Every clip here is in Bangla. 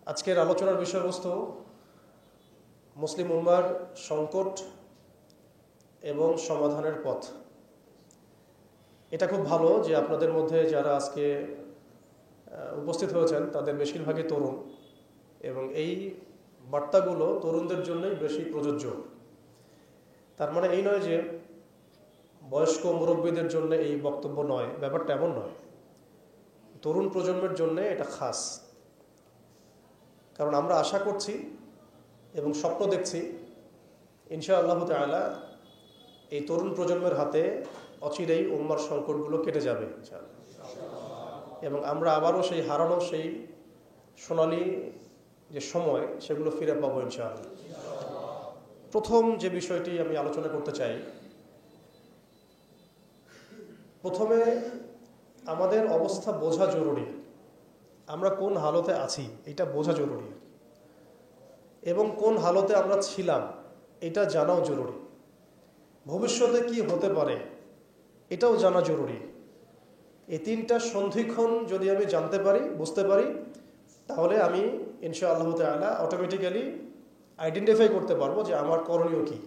আজকের আলোচনার বিষয়বস্তু মুসলিম উম্মার সংকট এবং সমাধানের পথ। এটা খুব ভালো যে আপনাদের মধ্যে যারা আজকে উপস্থিত হয়েছেন তাদের বেশিরভাগই তরুণ, এবং এই বার্তাগুলো তরুণদের জন্যই বেশি প্রযোজ্য। তার মানে এই নয় যে বয়স্ক মুরব্বীদের জন্য এই বক্তব্য নয়, ব্যাপারটা এমন নয়। তরুণ প্রজন্মের জন্য এটা খাস, কারণ আমরা আশা করছি এবং স্বপ্ন দেখছি ইনশাআল্লাহ তাআলা এই তরুণ প্রজন্মের হাতে অচিরেই উম্মার সংকটগুলো কেটে যাবে এবং আমরা আবারও সেই হারানো সেই সোনালী যে সময় সেগুলো ফিরে পাবো ইনশাআল্লাহ। প্রথম যে বিষয়টি আমি আলোচনা করতে চাই, প্রথমে আমাদের অবস্থা বোঝা জরুরি। আমরা কোন হালতে আছি এটা বোঝা জরুরি, এবং কোন হালতে আমরা ছিলাম এটা জানাও জরুরি। ভবিষ্যতে কি হতে পারে এটাও জানা জরুরি। এই তিনটা সন্ধিক্ষণ যদি আমি জানতে পারি, বুঝতে পারি, তাহলে আমি ইনশাআল্লাহ তাআলা অটোমেটিক্যালি আইডেন্টিফাই করতে পারবো যে আমার করণীয় কি।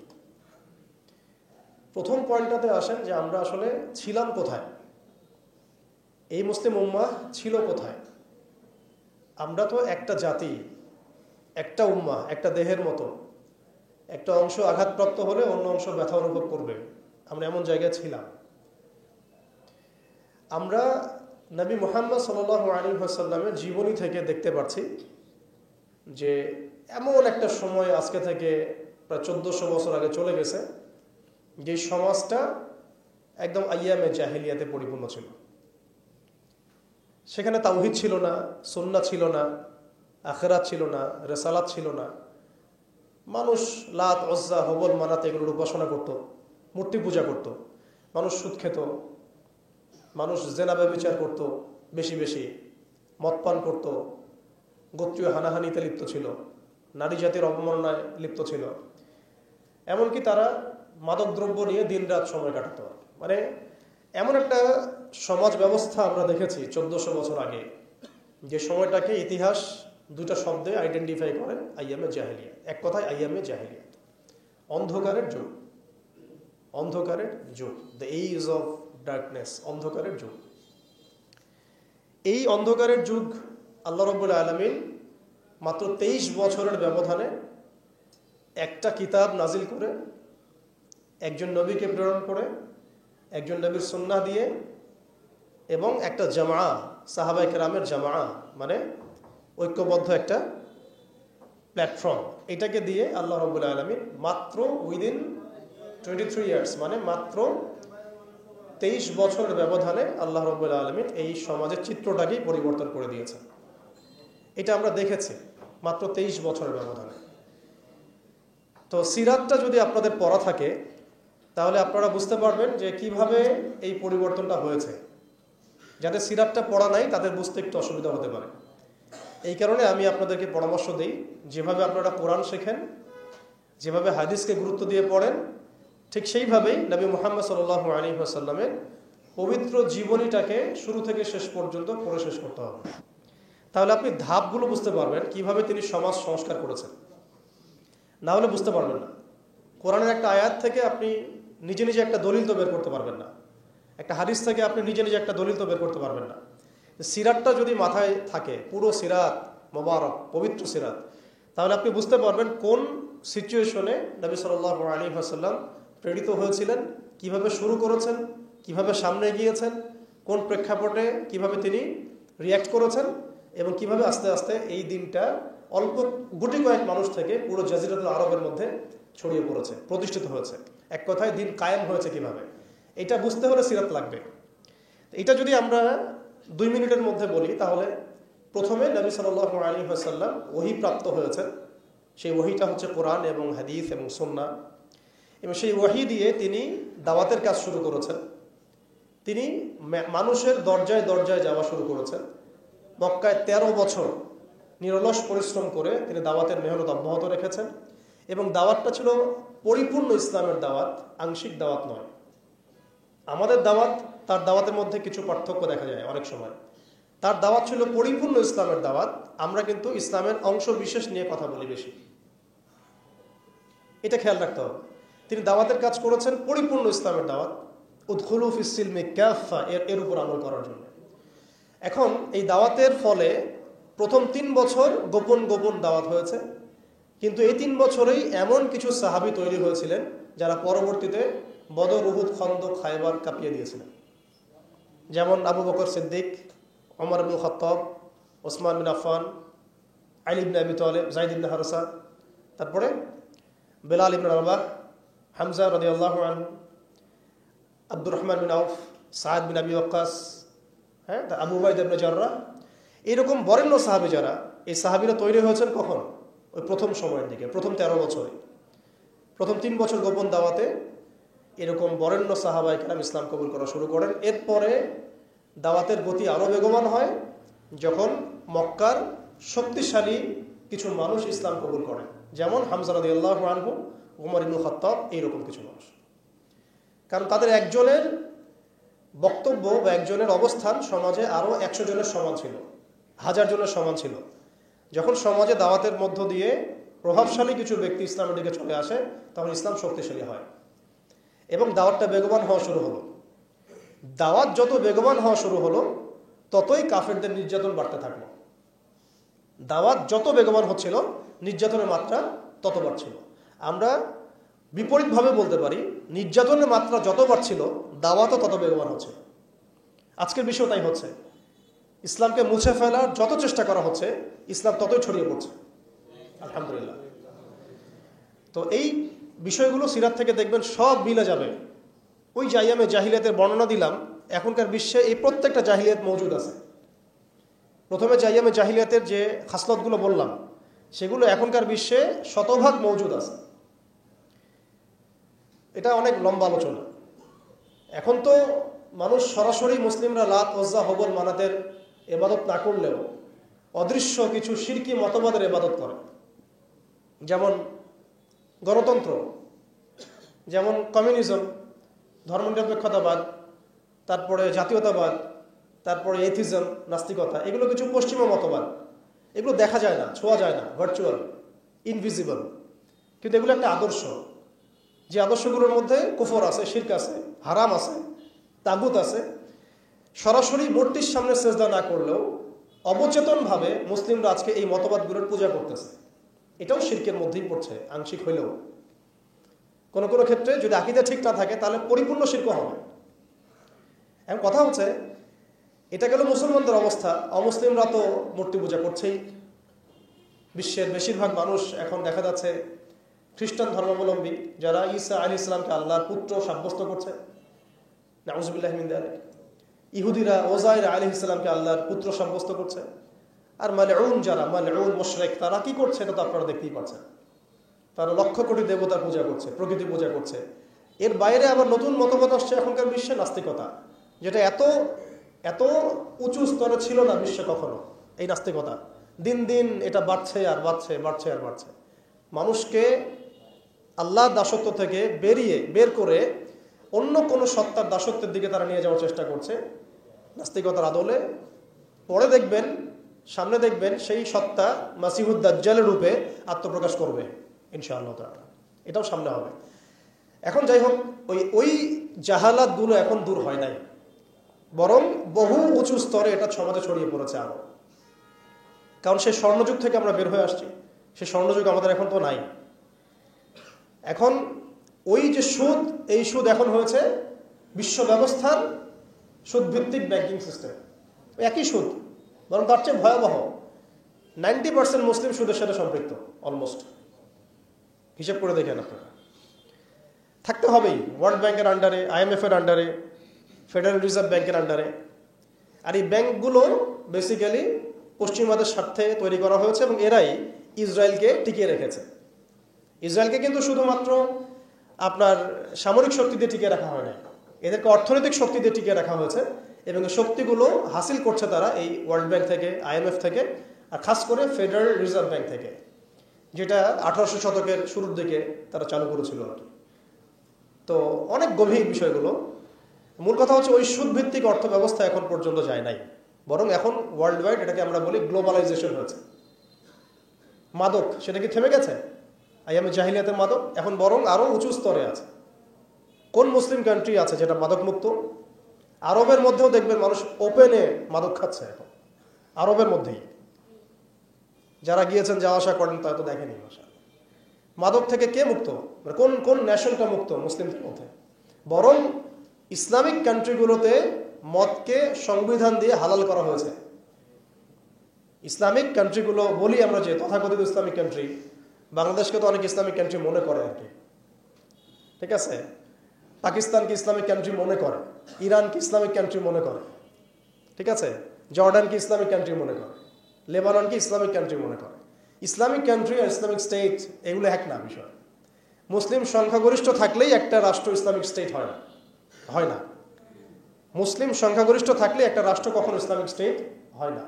প্রথম পয়েন্টটাতে আসেন যে আমরা আসলে ছিলাম কোথায়, এই মুসলিম উম্মাহ ছিল কোথায়। আমরা তো একটা জাতি, একটা উম্মাহ, একটা দেহের মতো। একটা অংশ আঘাতপ্রাপ্ত হলে অন্য অংশ ব্যথা অনুভব করবে। আমরা এমন জায়গায় ছিলাম। আমরা নবী মুহাম্মদ সাল্লাল্লাহু আলাইহি ওয়াসাল্লামের জীবনী থেকে দেখতে পাচ্ছি যে এমন একটা সময় আজকে থেকে প্রায় 1400 বছর আগে চলে গেছে, যে সমাজটা একদম আইয়ামে জাহিলিয়াতে পরিপূর্ণ ছিল। সেখানে তাওহীদ ছিল না, সুন্নাহ ছিল না, আখিরাত ছিল না, রিসালাত ছিল না। মানুষ লাত, উজ্জা, হবল, মানাত এগুলোর উপাসনা করত, মূর্তি পূজা করত। মানুষ সুদ খেত, মানুষ জেনা ব্যভিচার করত, বেশি বেশি মদ পান করত, গোত্রীয় হানাহানিতে লিপ্ত ছিল, নারী জাতির অবমাননায় লিপ্ত ছিল। এমনকি তারা মাদকদ্রব্য নিয়ে দিনরাত সময় কাটাতো। মানে এমন একটা সমাজ ব্যবস্থা আমরা দেখেছি 1400 বছর আগে, যে সময়টাকে ইতিহাস দুইটা শব্দে আইডেন্টিফাই করে, আইয়ামে জাহিলিয়াত। এক কথায় আইয়ামে জাহিলিয়াত, অন্ধকারের যুগ। অন্ধকারের যুগ, দ্য এজ অফ ডার্কনেস, অন্ধকারের যুগ। এই অন্ধকারের যুগ আল্লাহ রাব্বুল আলামিন মাত্র 23 বছরের ব্যবধানে একটা কিতাব নাজিল করে, একজন নবীকে প্রেরণ করে, একজন নবীর সুন্নাহ দিয়ে, এবং একটা জামা, সাহাবায়ে কেরামের জামা, মানে ঐক্যবদ্ধ একটা প্ল্যাটফর্ম, এটাকে দিয়ে আল্লাহ রাব্বুল আলামিন মাত্র উইদিন 23 ইয়ার্স, মানে মাত্র 23 বছরের ব্যবধানে আল্লাহ রাব্বুল আলামিন এই সমাজের চিত্রটাকেই পরিবর্তন করে দিয়েছেন। এটা আমরা দেখেছি মাত্র 23 বছরের ব্যবধানে। তো সিরাতটা যদি আপনাদের পড়া থাকে তাহলে আপনারা বুঝতে পারবেন যে কিভাবে এই পরিবর্তনটা হয়েছে। যাদের সিরাতটা পড়া নাই তাদের বুঝতে একটু অসুবিধা হতে পারে। এই কারণে আমি আপনাদেরকে পরামর্শ দিই, যেভাবে আপনারা কোরআন শেখেন, যেভাবে হাদিসকে গুরুত্ব দিয়ে পড়েন, ঠিক সেইভাবেই নবী মুহাম্মদ সাল্লাল্লাহু আলাইহি ওয়াসাল্লামের পবিত্র জীবনীটাকে শুরু থেকে শেষ পর্যন্ত পড়ে শেষ করতে হবে। তাহলে আপনি ধাপগুলো বুঝতে পারবেন কিভাবে তিনি সমাজ সংস্কার করেছেন। না হলে বুঝতে পারবেন না। কোরআনের একটা আয়াত থেকে আপনি নিজে নিজে একটা দলিল তো বের করতে পারবেন না, একটা হাদিস থেকে আপনি নিজে নিজে একটা দলিল তো বের করতে পারবেন না। সিরাতটা যদি মাথায় থাকে, পুরো সিরাত মোবারক, পবিত্র সিরাত, তাহলে আপনি বুঝতে পারবেন কোন সিচুয়েশনে নবী সাল্লাল্লাহু আলাইহি ওয়াসাল্লাম প্রেরিত হয়েছিলেন, কিভাবে শুরু করেছেন, কিভাবে সামনে গিয়েছেন, কোন প্রেক্ষাপটে কিভাবে তিনি রিয়্যাক্ট করেছেন, এবং কিভাবে আস্তে আস্তে এই দিনটা অল্প গুটি কয়েক মানুষ থেকে পুরো জাজিরাতুল আরবের মধ্যে ছড়িয়ে পড়েছে, প্রতিষ্ঠিত হয়েছে। এক কথায় দিন কায়েম হয়েছে কিভাবে, এটা বুঝতে হলে সিরাত লাগবে। এটা যদি আমরা 2 মিনিটের মধ্যে বলি, তাহলে প্রথমে নবী সাল্লাল্লাহু আলাইহি ওয়াসাল্লাম ওহী প্রাপ্ত হয়েছেন। সেই ওহীটা হচ্ছে কোরআন এবং হাদিস এবং সুন্নাহ, এবং সেই ওহী দিয়ে তিনি দাওয়াতের কাজ শুরু করেছেন। তিনি মানুষের দরজায় দরজায় যাওয়া শুরু করেছেন। মক্কায় 13 বছর নিরলস পরিশ্রম করে তিনি দাওয়াতের মেহনত অব্যাহত রেখেছেন, এবং দাওয়াতটা ছিল পরিপূর্ণ ইসলামের দাওয়াত, আংশিক দাওয়াত নয়। আমাদের দাওয়াত তার দাওয়াতের মধ্যে কিছু পার্থক্য দেখা যায় অনেক সময়। তার দাওয়াত ছিল পরিপূর্ণ ইসলামের দাওয়াত। আমরা কিন্তু ইসলামের অংশ বিশেষ নিয়ে কথা বলি বেশি, এটা খেয়াল রাখতে হবে। তিনি দাওয়াতের কাজ করেছেন পরিপূর্ণ ইসলামের দাওয়াত, উদখুলু ফিস সিলমি কাফা, এর উপর আমল করার জন্য। এখন এই দাওয়াতের ফলে প্রথম 3 বছর গোপন গোপন দাওয়াত হয়েছে, কিন্তু এই 3 বছরেই এমন কিছু সাহাবী তৈরি হয়েছিলেন যারা পরবর্তীতে বদর, উহুদ, খন্দক, খায়বার কাঁপিয়ে দিয়েছিলেন। যেমন আবু বকর সিদ্দিক, ওমর ইবনে খাত্তাব, ওসমান বিন আফফান, আলী ইবনে আবি তালেব, যায়েদ ইবনে হারসা, তারপরে বেলাল ইবনে রাবাহ, হামজা রাদিয়াল্লাহু আনহু, আব্দুর রহমান বিন আউফ, সাদ বিন আবি ওয়াক্কাস, আবু উবাইদা ইবনে জাররাহ, এরকম বরেণ্য সাহাবী যারা, এই সাহাবীরা তৈরি হয়েছেন কখন? ওই প্রথম সময়ের দিকে, প্রথম 13 বছরে, প্রথম 3 বছর গোপন দাওয়াতে এরকম বরেণ্য সাহাবায়ে কেরাম ইসলাম কবুল করা শুরু করেন। এরপরে দাওয়াতের গতি আরও বেগবান হয় যখন মক্কার শক্তিশালী কিছু মানুষ ইসলাম কবুল করেন, যেমন হামজা রাদিয়াল্লাহু আনহু, ওমর ইবনে খাত্তাব, এইরকম কিছু মানুষ। কারণ তাদের একজনের বক্তব্য বা একজনের অবস্থান সমাজে আরও 100 জনের সমান ছিল, 1000 জনের সমান ছিল। যখন সমাজে দাওয়াতের মধ্য দিয়ে প্রভাবশালী কিছু ব্যক্তি ইসলামের দিকে চলে আসে, তখন ইসলাম শক্তিশালী হয় এবং দাওয়াতটা বেগবান হওয়া শুরু হলো। দাওয়াত যত বেগবান হওয়া শুরু হলো, ততই কাফেরদের নির্যাতন বাড়তে থাকলো। দাওয়াত যত বেগবান হচ্ছিল, নির্যাতনের মাত্রা তত বাড়ছিল। আমরা বিপরীতভাবে বলতে পারি, নির্যাতনের মাত্রা যত বাড়ছিল, দাওয়াতও তত বেগবান হচ্ছে। আজকের বিষয় তাই হচ্ছে। ইসলামকে মুছে ফেলার যত চেষ্টা করা হচ্ছে, ইসলাম ততই ছড়িয়ে পড়ছে, আলহামদুলিল্লাহ। তো এই বিষয়গুলো সিরাত থেকে দেখবেন সব মিলে যাবে। ওই যে আইয়ামে জাহিলিয়াতের বর্ণনা দিলাম, এখনকার বিশ্বে এই প্রত্যেকটা জাহিলিয়াত মজুদ আছে। প্রথমে যে আইয়ামে জাহিলিয়াতের যে খাসলতগুলো বললাম, সেগুলো এখনকার বিশ্বে শতভাগ মজুদ আছে। এটা অনেক লম্বা আলোচনা। এখন তো মানুষ সরাসরি মুসলিমরা লাত, ওজ্জা, হবল, মানাতের ইবাদত না করলেও অদৃশ্য কিছু শিরকি মতবাদের ইবাদত করে, যেমন গণতন্ত্র, যেমন কমিউনিজম, ধর্মনিরপেক্ষতাবাদ, তারপরে জাতীয়তাবাদ, তারপরে এথিজম, নাস্তিকতা। এগুলো কিছু পশ্চিমা মতবাদ। এগুলো দেখা যায় না, ছোঁয়া যায় না, ভার্চুয়াল, ইনভিজিবল, কিন্তু এগুলো একটা আদর্শ। যে আদর্শগুলোর মধ্যে কুফর আছে, শিরক আছে, হারাম আছে, তাগুত আছে। সরাসরি মূর্তির সামনে সেজদা না করলেও অবচেতনভাবে মুসলিমরা আজকে এই মতবাদগুলোর পূজা করতেছে। এটাও শিরকের মধ্যেই পড়ছে, আংশিক হইলেও। কোনো কোনো ক্ষেত্রে যদি আকীদা ঠিক না থাকে, তাহলে পরিপূর্ণ শিরক হবে। এখন কথা হচ্ছে, এটা গেল মুসলমানদের অবস্থা। অমুসলিমরা তো মূর্তি পূজা করছেই। বিশ্বের বেশিরভাগ মানুষ এখন দেখা যাচ্ছে খ্রিস্টান ধর্মাবলম্বী, যারা ঈসা আলাইহিস সালামকে আল্লাহর পুত্র সাব্যস্ত করছে, নাউযুবিল্লাহি মিন যালিক। ইহুদিরা ওযাইর আলাইহিস সালামকে আল্লাহর পুত্র সাব্যস্ত করছে। আর মালউন যারা, মালউন মুশরিক, তারা কি করছে এটা তো আপনারা দেখতেই পাচ্ছেন। তারা লক্ষ কোটি দেবতার পূজা করছে, প্রকৃতি পূজা করছে। এর বাইরে আবার নতুন মতবাদ আসছে এখনকার বিশ্বে, নাস্তিকতা, যেটা এত এত উঁচু স্তরে ছিল না বিশ্বে কখনো। এই নাস্তিকতা দিন দিন এটা বাড়ছে আর বাড়ছে, বাড়ছে আর বাড়ছে। মানুষকে আল্লাহর দাসত্ব থেকে বের করে অন্য কোনো সত্তার দাসত্বের দিকে তারা নিয়ে যাওয়ার চেষ্টা করছে নাস্তিকতার আদলে। পরে দেখবেন, সামনে দেখবেন সেই সত্তা মাসিহুদ দাজ্জালের রূপে আত্মপ্রকাশ করবে ইনশাআল্লাহ তাআলা। এটাও সামনে হবে। এখন যাই হোক, ওই জাহালাতগুলো এখন দূর হয় নাই, বরং বহু উঁচু স্তরে এটা সমাজে ছড়িয়ে পড়েছে আরো। কারণ সেই স্বর্ণযুগ থেকে আমরা বের হয়ে আসছি, সেই স্বর্ণযুগ আমাদের এখন তো নাই। এখন ওই যে সুদ, এই সুদ এখন হয়েছে বিশ্ব ব্যবস্থার সুদভিত্তিক ব্যাংকিং সিস্টেম। একই সুদ, বরং তার চেয়ে ভয়াবহ। 90% মুসলিম সুদের সাথে সম্পৃক্ত, অলমোস্ট। হিসেব করে দেখেন আপনারা। থাকতে হবেই ওয়ার্ল্ড ব্যাংকের আন্ডারে, IMF এর আন্ডারে, ফেডারেল রিজার্ভ ব্যাংকের আন্ডারে। আর এই ব্যাংকগুলো বেসিক্যালি পশ্চিমাদের স্বার্থে তৈরি করা হয়েছে এবং এরাই ইসরায়েলকে টিকিয়ে রেখেছে। ইসরায়েলকে কিন্তু শুধুমাত্র আপনার সামরিক শক্তি দিয়ে টিকিয়ে রাখা হয় না, এদেরকে অর্থনৈতিক শক্তি দিয়ে টিকিয়ে রাখা হয়েছে। এবং এই শক্তিগুলো হাসিল করছে তারা এই ওয়ার্ল্ড ব্যাংক থেকে, IMF থেকে, আর খাস করে ফেডারেল রিজার্ভ ব্যাংক থেকে, যেটা 1800 শতকের শুরুর দিকে তারা চালু করেছিল আর কি। তো অনেক গভীর বিষয়গুলো। মূল কথা হচ্ছে, ওই সুদভিত্তিক অর্থ ব্যবস্থা এখন পর্যন্ত যায় নাই। বরং এখন ওয়ার্ল্ড ওয়াইড এটাকে আমরা বলি গ্লোবালাইজেশন হয়েছে। মাদক সেটা কি থেমে গেছে? আইয়ামে জাহিলিয়াতের মাদক এখন বরং আরও উঁচু স্তরে আছে। কোন মুসলিম কান্ট্রি আছে যেটা মাদক মুক্ত? আরবের মধ্যেও দেখবেন মানুষ ওপেনে মাদক খাচ্ছে এখন, আরবের মধ্যেই। যারা গিয়েছেন, যাওয়া আসা করেন, তা তো দেখেনি। মাদক থেকে কে মুক্ত? কোন কোন ন্যাশনটা মুক্ত মুসলিমদের মধ্যে? বরং ইসলামিক কান্ট্রিগুলোতে মদকে সংবিধান দিয়ে হালাল করা হয়েছে। ইসলামিক কান্ট্রিগুলো বলি আমরা যে তথাকথিত ইসলামিক কান্ট্রি, বাংলাদেশকে তো অনেক ইসলামিক কান্ট্রি মনে করে আর কি, ঠিক আছে? পাকিস্তানকে ইসলামিক কান্ট্রি মনে করে, ইরানকে ইসলামিক কান্ট্রি মনে করে, ঠিক আছে? জর্ডানকে ইসলামিক কান্ট্রি মনে করে, লেবাননকে ইসলামিক কান্ট্রি মনে করে। ইসলামিক কান্ট্রি আর ইসলামিক স্টেট এগুলো এক না বিষয়। মুসলিম সংখ্যাগরিষ্ঠ থাকলেই একটা রাষ্ট্র ইসলামিক স্টেট হয় না, হয় না। মুসলিম সংখ্যাগরিষ্ঠ থাকলে একটা রাষ্ট্র কখনো ইসলামিক স্টেট হয় না।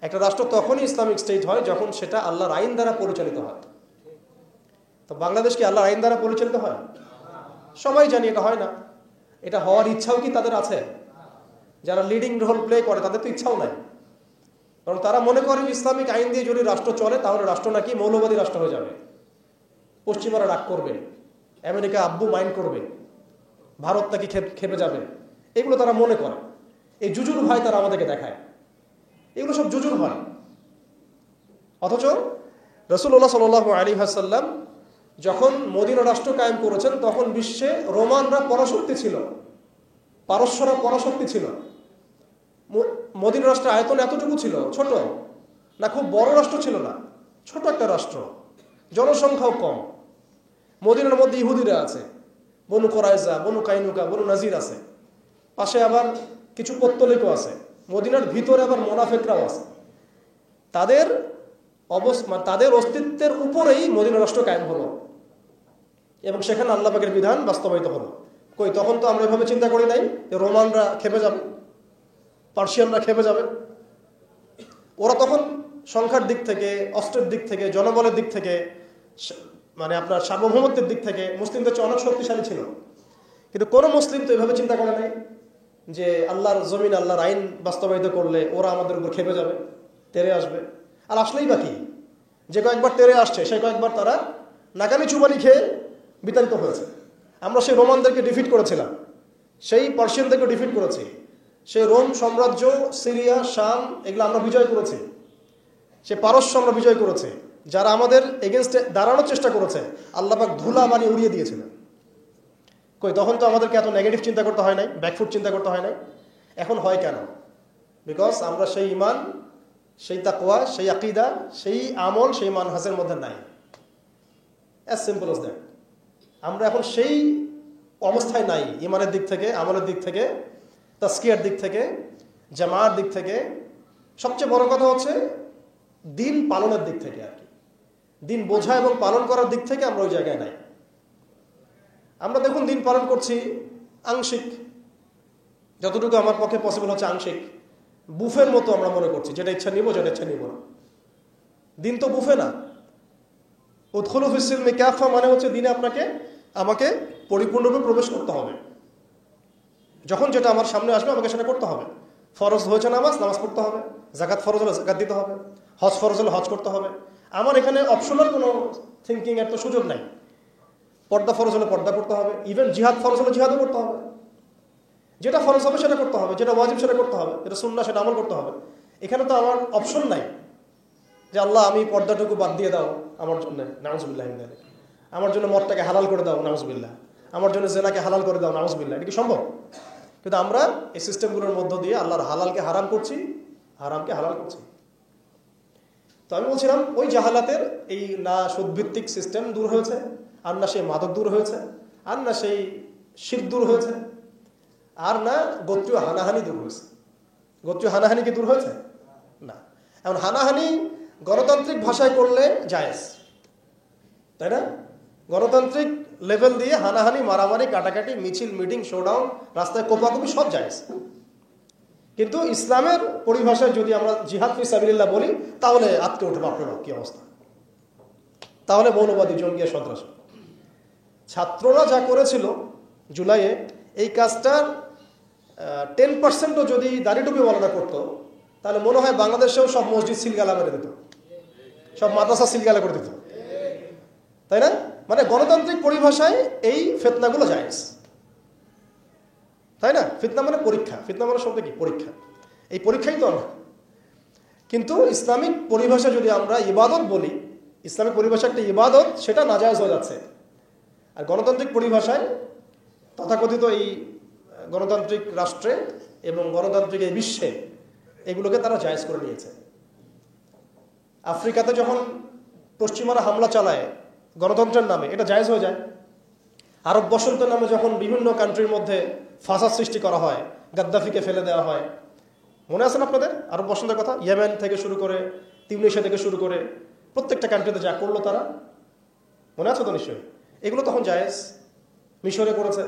একটা রাষ্ট্র তখনই ইসলামিক স্টেট হয় যখন সেটা আল্লাহর আইন দ্বারা পরিচালিত হয়। তো বাংলাদেশ কি আল্লাহর আইন দ্বারা পরিচালিত হয়? সবাই জানি এটা হয় না। এটা হওয়ার ইচ্ছাও কি তাদের আছে? যারা লিডিং রোল প্লে করে তাদের তো ইচ্ছাও নাই, কারণ তারা মনে করে ইসলামিক আইন দিয়ে যদি রাষ্ট্র চলে তাহলে রাষ্ট্র নাকি মৌলবাদী রাষ্ট্র হয়ে যাবে, পশ্চিমারা রাগ করবে, আমেরিকা আব্বু মাইন্ড করবে, ভারত নাকি খেপে যাবে। এগুলো তারা মনে করে। এই জুজুর ভয় তারা আমাদেরকে দেখায়। এগুলো সব জুজুর ভয়। অথচ রাসূলুল্লাহ সাল্লাল্লাহু আলাইহি ওয়াসাল্লাম যখন মদিনা রাষ্ট্র কায়েম করেছেন তখন বিশ্বে রোমানরা পরাশক্তি ছিল, পারস্যরা পরাশক্তি ছিল। মদিনা রাষ্ট্রের আয়তন এতটুকু ছিল, ছোট না, খুব বড় রাষ্ট্র ছিল না, ছোট একটা রাষ্ট্র, জনসংখ্যাও কম। মদিনার মধ্যে ইহুদিরা আছে, বনু কোরাইজা, বনু কাইনুকা, বনু নাজির আছে, পাশে আবার কিছু পত্তলিকও আছে, মদিনার ভিতরে আবার মোনাফেকরাও আছে। তাদের তাদের অস্তিত্বের উপরেই মদিনা রাষ্ট্র কায়েম হলো এবং সেখানে আল্লাহ পাকের বিধান বাস্তবায়িত হলো। কই, তখন তো আমরা এভাবে চিন্তা করি নাই যে রোমানরা খেপে যাবে, পার্সিয়ানরা খেপে যাবে। ওরা তখন সংখ্যার দিক থেকে, অস্ত্রের দিক থেকে, জনবলের দিক থেকে, মানে আপনার সার্বভৌমত্বের দিক থেকে মুসলিমদের চেয়ে অনেক শক্তিশালী ছিল। কিন্তু কোনো মুসলিম তো এভাবে চিন্তা করে নাই যে আল্লাহর জমিন, আল্লাহর আইন বাস্তবায়িত করলে ওরা আমাদের উপর খেপে যাবে, তেরে আসবে। আর আসলেই বাকি যে কয়েকবার তেরে আসছে সেই কয়েকবার তারা নাকানি চুবানি খেয়ে বিতাড়িত হয়েছে। আমরা সেই রোমানদেরকে ডিফিট করেছিলাম, সেই পার্সিয়ানদেরকে ডিফিট করেছি, সেই রোম সাম্রাজ্য, সিরিয়া, শাম এগুলো আমরা বিজয় করেছি, সে পারস্য আমরা বিজয় করেছি। যারা আমাদের এগেনস্টে দাঁড়ানোর চেষ্টা করেছে আল্লাহ পাক ধুলা বানিয়ে উড়িয়ে দিয়েছিলেন। কই, তখন তো আমাদেরকে এত নেগেটিভ চিন্তা করতে হয় নাই, ব্যাকফুট চিন্তা করতে হয় নাই। এখন হয় কেন? বিকজ আমরা সেই ইমান, সেই তাকওয়া, সেই আকীদা, সেই আমল, সেই মানহাজের মধ্যে নাই। As simple as that. আমরা এখন সেই অবস্থায় নাই, ইমানের দিক থেকে, আমলের দিক থেকে, তাসকিয়ার দিক থেকে, জামার দিক থেকে। সবচেয়ে বড় কথা হচ্ছে দিন পালনের দিক থেকে আর কি, দিন বোঝা এবং পালন করার দিক থেকে আমরা ওই জায়গায় নাই। আমরা দেখুন দিন পালন করছি আংশিক, যতটুকু আমার পক্ষে পসিবল হচ্ছে আংশিক, বুফের মতো আমরা মনে করছি, যেটা ইচ্ছা নিব, যেটা ইচ্ছা নিব না। দিন তো বুফে না। উদখুলু ফিস-সিলমি কাফা মানে হচ্ছে দিনে আমাকে পরিপূর্ণরূপে প্রবেশ করতে হবে। যখন যেটা আমার সামনে আসবে আমাকে সেটা করতে হবে। ফরজ হয়েছে নামাজ পড়তে হবে, যাকাত ফরজ হলে যাকাত দিতে হবে, হজ ফরজ হলে হজ করতে হবে। আমার এখানে অপশনাল কোনো থিঙ্কিং এর তো সুযোগ নাই। পর্দা ফরজ হলে পর্দা করতে হবে, ইভেন জিহাদ ফরজ হলে জিহাদও করতে হবে। যেটা ফরজ হবে সেটা করতে হবে, যেটা ওয়াজিব সেটা করতে হবে, যেটা সুন্নাহ সেটা আমল করতে হবে। এখানে তো আমার অপশন নাই যে আল্লাহ আমি পর্দাটুকু বাদ দিয়ে দাও আমার জন্য, নাউজুবিল্লাহ, আমার জন্য মদটাকে হালাল করে দাও, নাউজুবিল্লাহ, আমার জন্য জেনাকে হালাল করে দাও, নাউজুবিল্লাহ। এটা কি সম্ভব? কিন্তু আমরা এই সিস্টেমগুলোর মধ্য দিয়ে আল্লাহর হালালকে হারাম করছি, হারামকে হালাল করছি। তো আমি বলছিলাম ওই জাহালাতের এই না সুদভিত্তিক সিস্টেম দূর হয়েছে, আর না সেই মাদক দূর হয়েছে, আর না সেই শিরক দূর হয়েছে, আর না গোত্রীয় হানাহানি দূর হয়েছে। গোত্রীয় হানাহানি কি দূর হয়েছে? না। এখন হানাহানি গণতান্ত্রিক ভাষায় করলে জায়েজ, তাই না? গণতান্ত্রিক লেভেল দিয়ে হানাহানি, মারামারি, কাটাকাটি, মিছিল, মিটিং, শোডাউন, রাস্তায় কোপাকুপি সব জায়েজ। কিন্তু ইসলামের পরিভাষায় যদি আমরা জিহাদ ফি সাবিলিল্লাহ বলি তাহলে আটকে উঠে আপনার কি অবস্থা, তাহলে মৌলবাদী, জঙ্গি, সন্ত্রাসী। ছাত্ররা যা করেছিল জুলাইয়ে, এই কাজটার 10%ও যদি দাড়ি টুপি বলাটা করতো তাহলে মনে হয় বাংলাদেশেও সব মসজিদ সিলগালা মেরে দিত, সব মাদ্রাসা সিলগালা করে দিত, তাই না? মানে গণতান্ত্রিক পরিভাষায় এই ফিতনাগুলো জায়েজ, তাই না? ফিতনা মানে পরীক্ষা, ফিতনা মানে শব্দ কি? পরীক্ষা। এই পরীক্ষাই তো আমরা। কিন্তু ইসলামিক পরিভাষা যদি আমরা ইবাদত বলি, ইসলামিক পরিভাষা একটা ইবাদত, সেটা নাজায়েজ হয়ে যাচ্ছে। আর গণতান্ত্রিক পরিভাষায় তথাকথিত এই গণতান্ত্রিক রাষ্ট্রে এবং গণতান্ত্রিক এই বিশ্বে এগুলোকে তারা জায়েজ করে নিয়েছে। আফ্রিকাতে যখন পশ্চিমারা হামলা চালায় গণতন্ত্রের নামে, এটা জায়েজ হয়ে যায়। আরব বসন্তের নামে যখন বিভিন্ন কান্ট্রির মধ্যে ফাসাদ সৃষ্টি করা হয়, গাদ্দাফিকে ফেলে দেওয়া হয়, মনে আছেন আপনাদের আরব বসন্তের কথা? ইয়েমেন থেকে শুরু করে তিউনিসিয়া থেকে শুরু করে প্রত্যেকটা কান্ট্রিতে যা করলো তারা, মনে আছে তো নিশ্চয়ই? এগুলো তখন জায়েজ। মিশরে করেছে,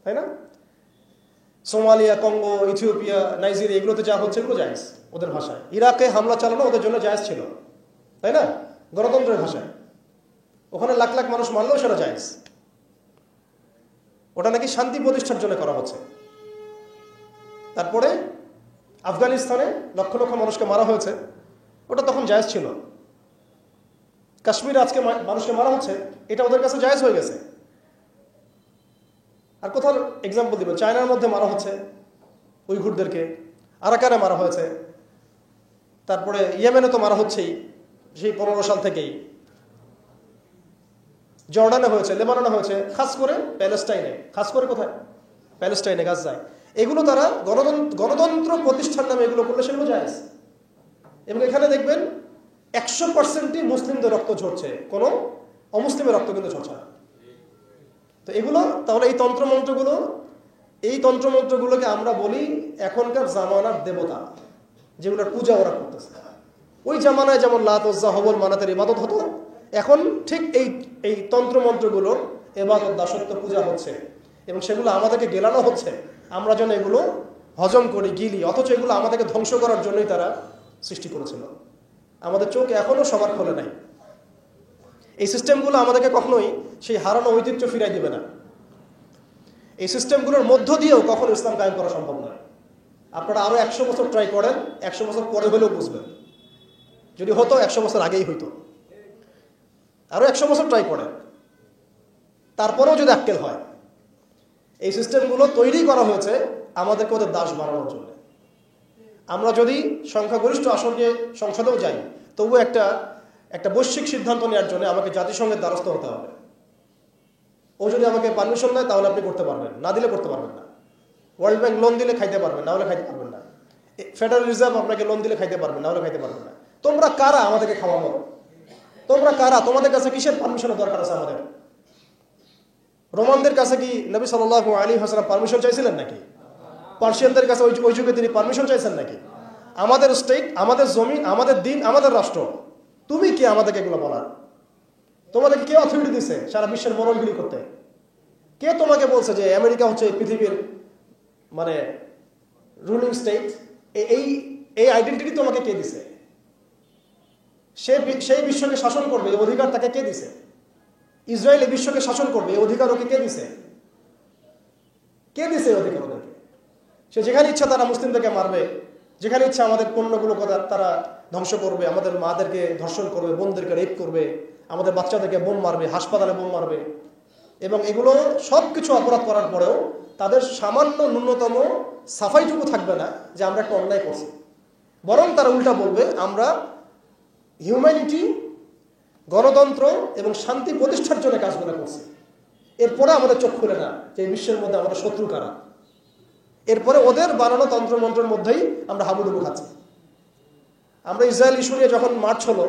তাই না? সোমালিয়া, কঙ্গো, ইথিওপিয়া, নাইজেরিয়া, এগুলোতে যা হচ্ছে এগুলো জায়েজ ওদের ভাষায়। ইরাকে হামলা চালানো ওদের জন্য জায়েজ ছিল, তাই না? গণতন্ত্রের ভাষায়। ওখানে লাখ লাখ মানুষ মারলেও সেটা জায়েজ। ওটা নাকি শান্তি প্রতিষ্ঠার জন্য করা হচ্ছে। তারপরে আফগানিস্তানে লক্ষ লক্ষ মানুষকে মারা হয়েছে, ওটা তখন জায়েজ ছিল। কাশ্মীরে আজকে মানুষকে মারা হচ্ছে, এটা ওদের কাছে জায়েজ হয়ে গেছে। আর কোথাও এক্সাম্পল দিব, চায়নার মধ্যে মারা হচ্ছে উইঘুরদেরকে, আরাকানে মারা হয়েছে, তারপরে ইয়েমেনে তো মারা হচ্ছেই সেই 15 সাল থেকেই, জর্ডানে হয়েছে, লেবাননে হয়েছে, খাস করে প্যালেস্টাইনে, খাস করে কোথায়? প্যালেস্টাইনে, গাজায়। এগুলো তারা গণতন্ত্র প্রতিষ্ঠার নামে এগুলো করলে সেগুলো জায়েজ। এবং এখানে দেখবেন 100%ই মুসলিমদের রক্ত ঝরছে, কোনো অমুসলিমের রক্ত কিন্তু ঝরছে না। তো এগুলো তাহলে এই তন্ত্রমন্ত্রগুলোকে আমরা বলি এখনকার জামানার দেবতা, যেগুলোর পূজা ওরা করতেছে। ওই জামানায় যেমন লাত, উজ্জা, হবল, মানাতের ইবাদত হতো, এখন ঠিক এই তন্ত্রমন্ত্রগুলোর ইবাদত, দাসত্ব, পূজা হচ্ছে এবং সেগুলো আমাদেরকে গেলানো হচ্ছে। আমরা যেন এগুলো হজম করি, গিলি, অথচ এগুলো আমাদেরকে ধ্বংস করার জন্যই তারা সৃষ্টি করেছিল। আমাদের চোখ এখনো সবার খোলে নাই। এই সিস্টেমগুলো আমাদেরকে কখনোই সেই হারানো ঐতিহ্য ফিরাই দিবে না। এই সিস্টেমগুলোর মধ্য দিয়েও কখনো ইসলাম কায়েম করা সম্ভব নয়। আপনারা আরো 100 বছর ট্রাই করেন, 100 বছর পরে হলেও বুঝবেন। যদি হতো 100 বছর আগেই হইতো। আরো 100 বছর ট্রাই করেন, তারপরেও যদি আক্কেল হয়। এই সিস্টেমগুলো তৈরি করা হয়েছে আমাদেরকে ওদের দাস বানানোর জন্য। আমরা যদি সংখ্যাগরিষ্ঠ আসন নিয়ে সংসদেও যাই, তবুও একটা বৈশ্বিক সিদ্ধান্ত নেওয়ার জন্য আমাকে জাতিসংঘের দ্বারস্থ হতে হবে। ও যদি আমাকে পারমিশন দেয় তাহলে আপনি করতে পারবেন, না দিলে করতে পারবেন না। ওয়ার্ল্ড ব্যাংক লোন দিলে খাইতে পারবেন, না হলে খাইতে পারবেন না। ফেডারেল রিজার্ভ আপনাকে লোন দিলে খাইতে পারবেন, না হলে খাইতে পারবেন না। তোমরা কারা আমাদেরকে খাওয়াবো? তোমরা কারা? তোমাদের কাছে কিসের পারমিশনের দরকার আছে আমাদের? রোমানদের কাছে কি নবী সাল্লাল্লাহু আলাইহি ওয়াসাল্লাম পারমিশন চাইছিলেন নাকি? পার্সিয়ানদের কাছে ওই যুগে তিনি পারমিশন চাইছেন নাকি? আমাদের স্টেট, আমাদের জমি, আমাদের দিন, আমাদের রাষ্ট্র, তুমি কে আমাদেরকে এগুলো বলার? তোমাদেরকে কে অথরিটি দিছে সারা বিশ্বের মরলগিরি করতে? কে তোমাকে বলছে যে আমেরিকা হচ্ছে পৃথিবীর মানে রুলিং স্টেট? এই আইডেন্টিটি তোমাকে কে দিছে? সেই বিশ্বকে শাসন করবে এই অধিকার তাকে কে দিছে? ইসরায়েল এই বিশ্বকে শাসন করবে এই অধিকার ওকে কে দিছে? কে দিছে এই অধিকার ওদেরকে? সে যেখানে ইচ্ছা তারা মুসলিমদেরকে মারবে, যেখানে ইচ্ছা আমাদের পণ্যগুলো তারা ধ্বংস করবে, আমাদের মাদেরকে ধর্ষণ করবে, বোনদেরকে রেপ করবে, আমাদের বাচ্চাদেরকে বোম মারবে, হাসপাতালে বোম মারবে। এবং এগুলো সব কিছু অপরাধ করার পরেও তাদের সামান্য ন্যূনতম সাফাইটুকু থাকবে না যে আমরা একটা অন্যায় করছি। বরং তারা উল্টা বলবে আমরা হিউম্যানিটি, গণতন্ত্র এবং শান্তি প্রতিষ্ঠার জন্য কাজগুলো করছি। এরপরে আমাদের চোখ খুলে না যে এই বিশ্বের মধ্যে আমাদের শত্রু কারা। এরপরে ওদের বানানো তন্ত্রমন্ত্রের মধ্যেই আমরা হাবুডুবু খাচ্ছি। আমরা ইসরায়েল ইস্যু নিয়ে যখন মার্চ হলো,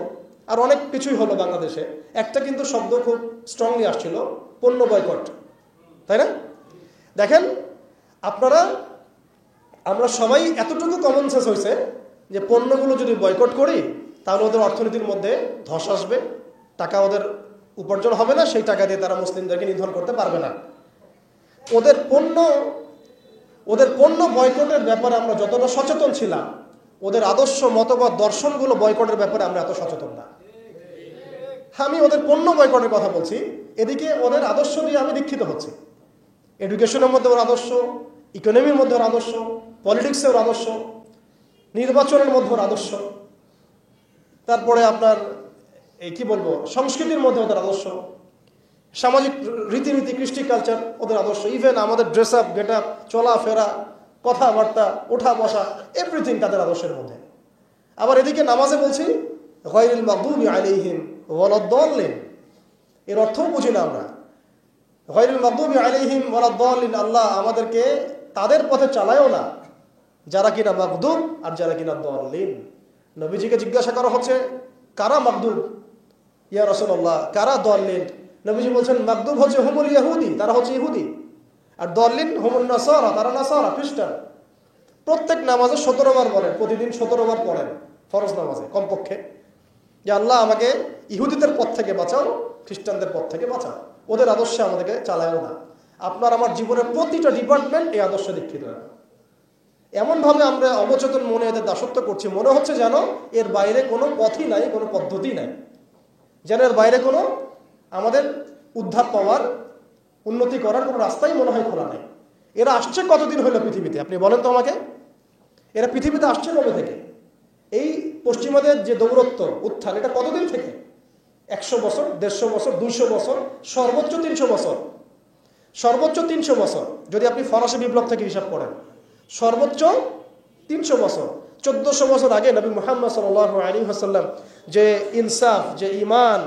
আর অনেক কিছুই হলো বাংলাদেশে, একটা কিন্তু শব্দ খুব স্ট্রংলি আসছিল, পণ্য বয়কট, তাই না? দেখেন আমরা সবাই এতটুকু কমন সেন্স হয়েছে যে পণ্যগুলো যদি বয়কট করি তাহলে ওদের অর্থনীতির মধ্যে ধস আসবে, টাকা ওদের উপার্জন হবে না, সেই টাকা দিয়ে তারা মুসলিমদেরকে নিধন করতে পারবে না। ওদের পণ্য বয়কটের ব্যাপারে আমরা যতটা সচেতন ছিলাম, ওদের আদর্শ, মতবাদ, দর্শনগুলো বয়কটের ব্যাপারে আমরা এত সচেতন না। আমি ওদের পণ্য বয়কটের কথা বলছি, এদিকে ওদের আদর্শ দিয়ে আমি দীক্ষিত হচ্ছি। এডুকেশনের মধ্যে ওর আদর্শ, ইকোনমির মধ্যে ওর আদর্শ, পলিটিক্সে ওর আদর্শ, নির্বাচনের মধ্যে ওর আদর্শ, তারপরে আপনার এই কি বলবো সংস্কৃতির মধ্যে ওদের আদর্শ, সামাজিক রীতিনীতি কৃষ্টি কালচার ওদের আদর্শ, ইভেন আমাদের ড্রেস আপ গেট আপ চলাফেরা কথাবার্তা ওঠা বসা এভরিথিং তাদের আদর্শের মধ্যে। আবার এদিকে নামাজে বলছি গায়রিল মাগদুবি আলাইহিম ওয়ালাদ-দাল্লিন, এর অর্থও বুঝি না আমরা। গায়রিল মাগদুবি আলাইহিম ওয়ালাদ-দাল্লিন, আল্লাহ আমাদেরকে তাদের পথে চালায়ও না যারা কিনা মাগদুব আর যারা কিনা দাল্লিন। নবীজিকে জিজ্ঞাসা করা হচ্ছে কারা মাগদুব ইয়া রাসূলুল্লাহ, কারা দাল্লিন? নবীজি বলছেন মাগদুব হচ্ছে হুমুল ইহুদি, তারা হচ্ছে ইহুদি, আর দাল্লিন হুমুন নাসারা, তারা নাসারা খ্রিস্টান। প্রত্যেক নামাজে 17 বার বলেন, প্রতিদিন 17 বার পড়েন ফরজ নামাজে কমপক্ষে, যে আল্লাহ আমাকে ইহুদিদের পথ থেকে বাঁচাও, খ্রিস্টানদের পথ থেকে বাঁচাও, ওদের আদর্শে আমাদেরকে চালায়ও না। আপনার আমার জীবনের প্রতিটা ডিপার্টমেন্ট এই আদর্শে দীক্ষিত। এমনভাবে আমরা অবচেতন মনে এদের দাসত্ব করছি, মনে হচ্ছে যেন এর বাইরে কোনো পথই নাই, কোনো পদ্ধতি নাই, যেন এর বাইরে কোনো আমাদের উদ্ধার পাওয়ার উন্নতি করার কোনো রাস্তাই মনে হয় খোলা নেই। এরা আসছে কতদিন হলো পৃথিবীতে আপনি বলেন তো আমাকে? এরা পৃথিবীতে আসছে কবে থেকে? এই পশ্চিমাদের যে দৌরত্ব উত্থান, এটা কতদিন থেকে? 100 বছর, 150 বছর, 200 বছর, সর্বোচ্চ 300 বছর, সর্বোচ্চ 300 বছর যদি আপনি ফরাসি বিপ্লব থেকে হিসাব করেন, সর্বোচ্চ 300 বছর। 1400 বছর আগে নবী মুহাম্মদ সাল্লাল্লাহু আলাইহি ওয়াসাল্লাম যে ইনসাফ, যে ঈমান,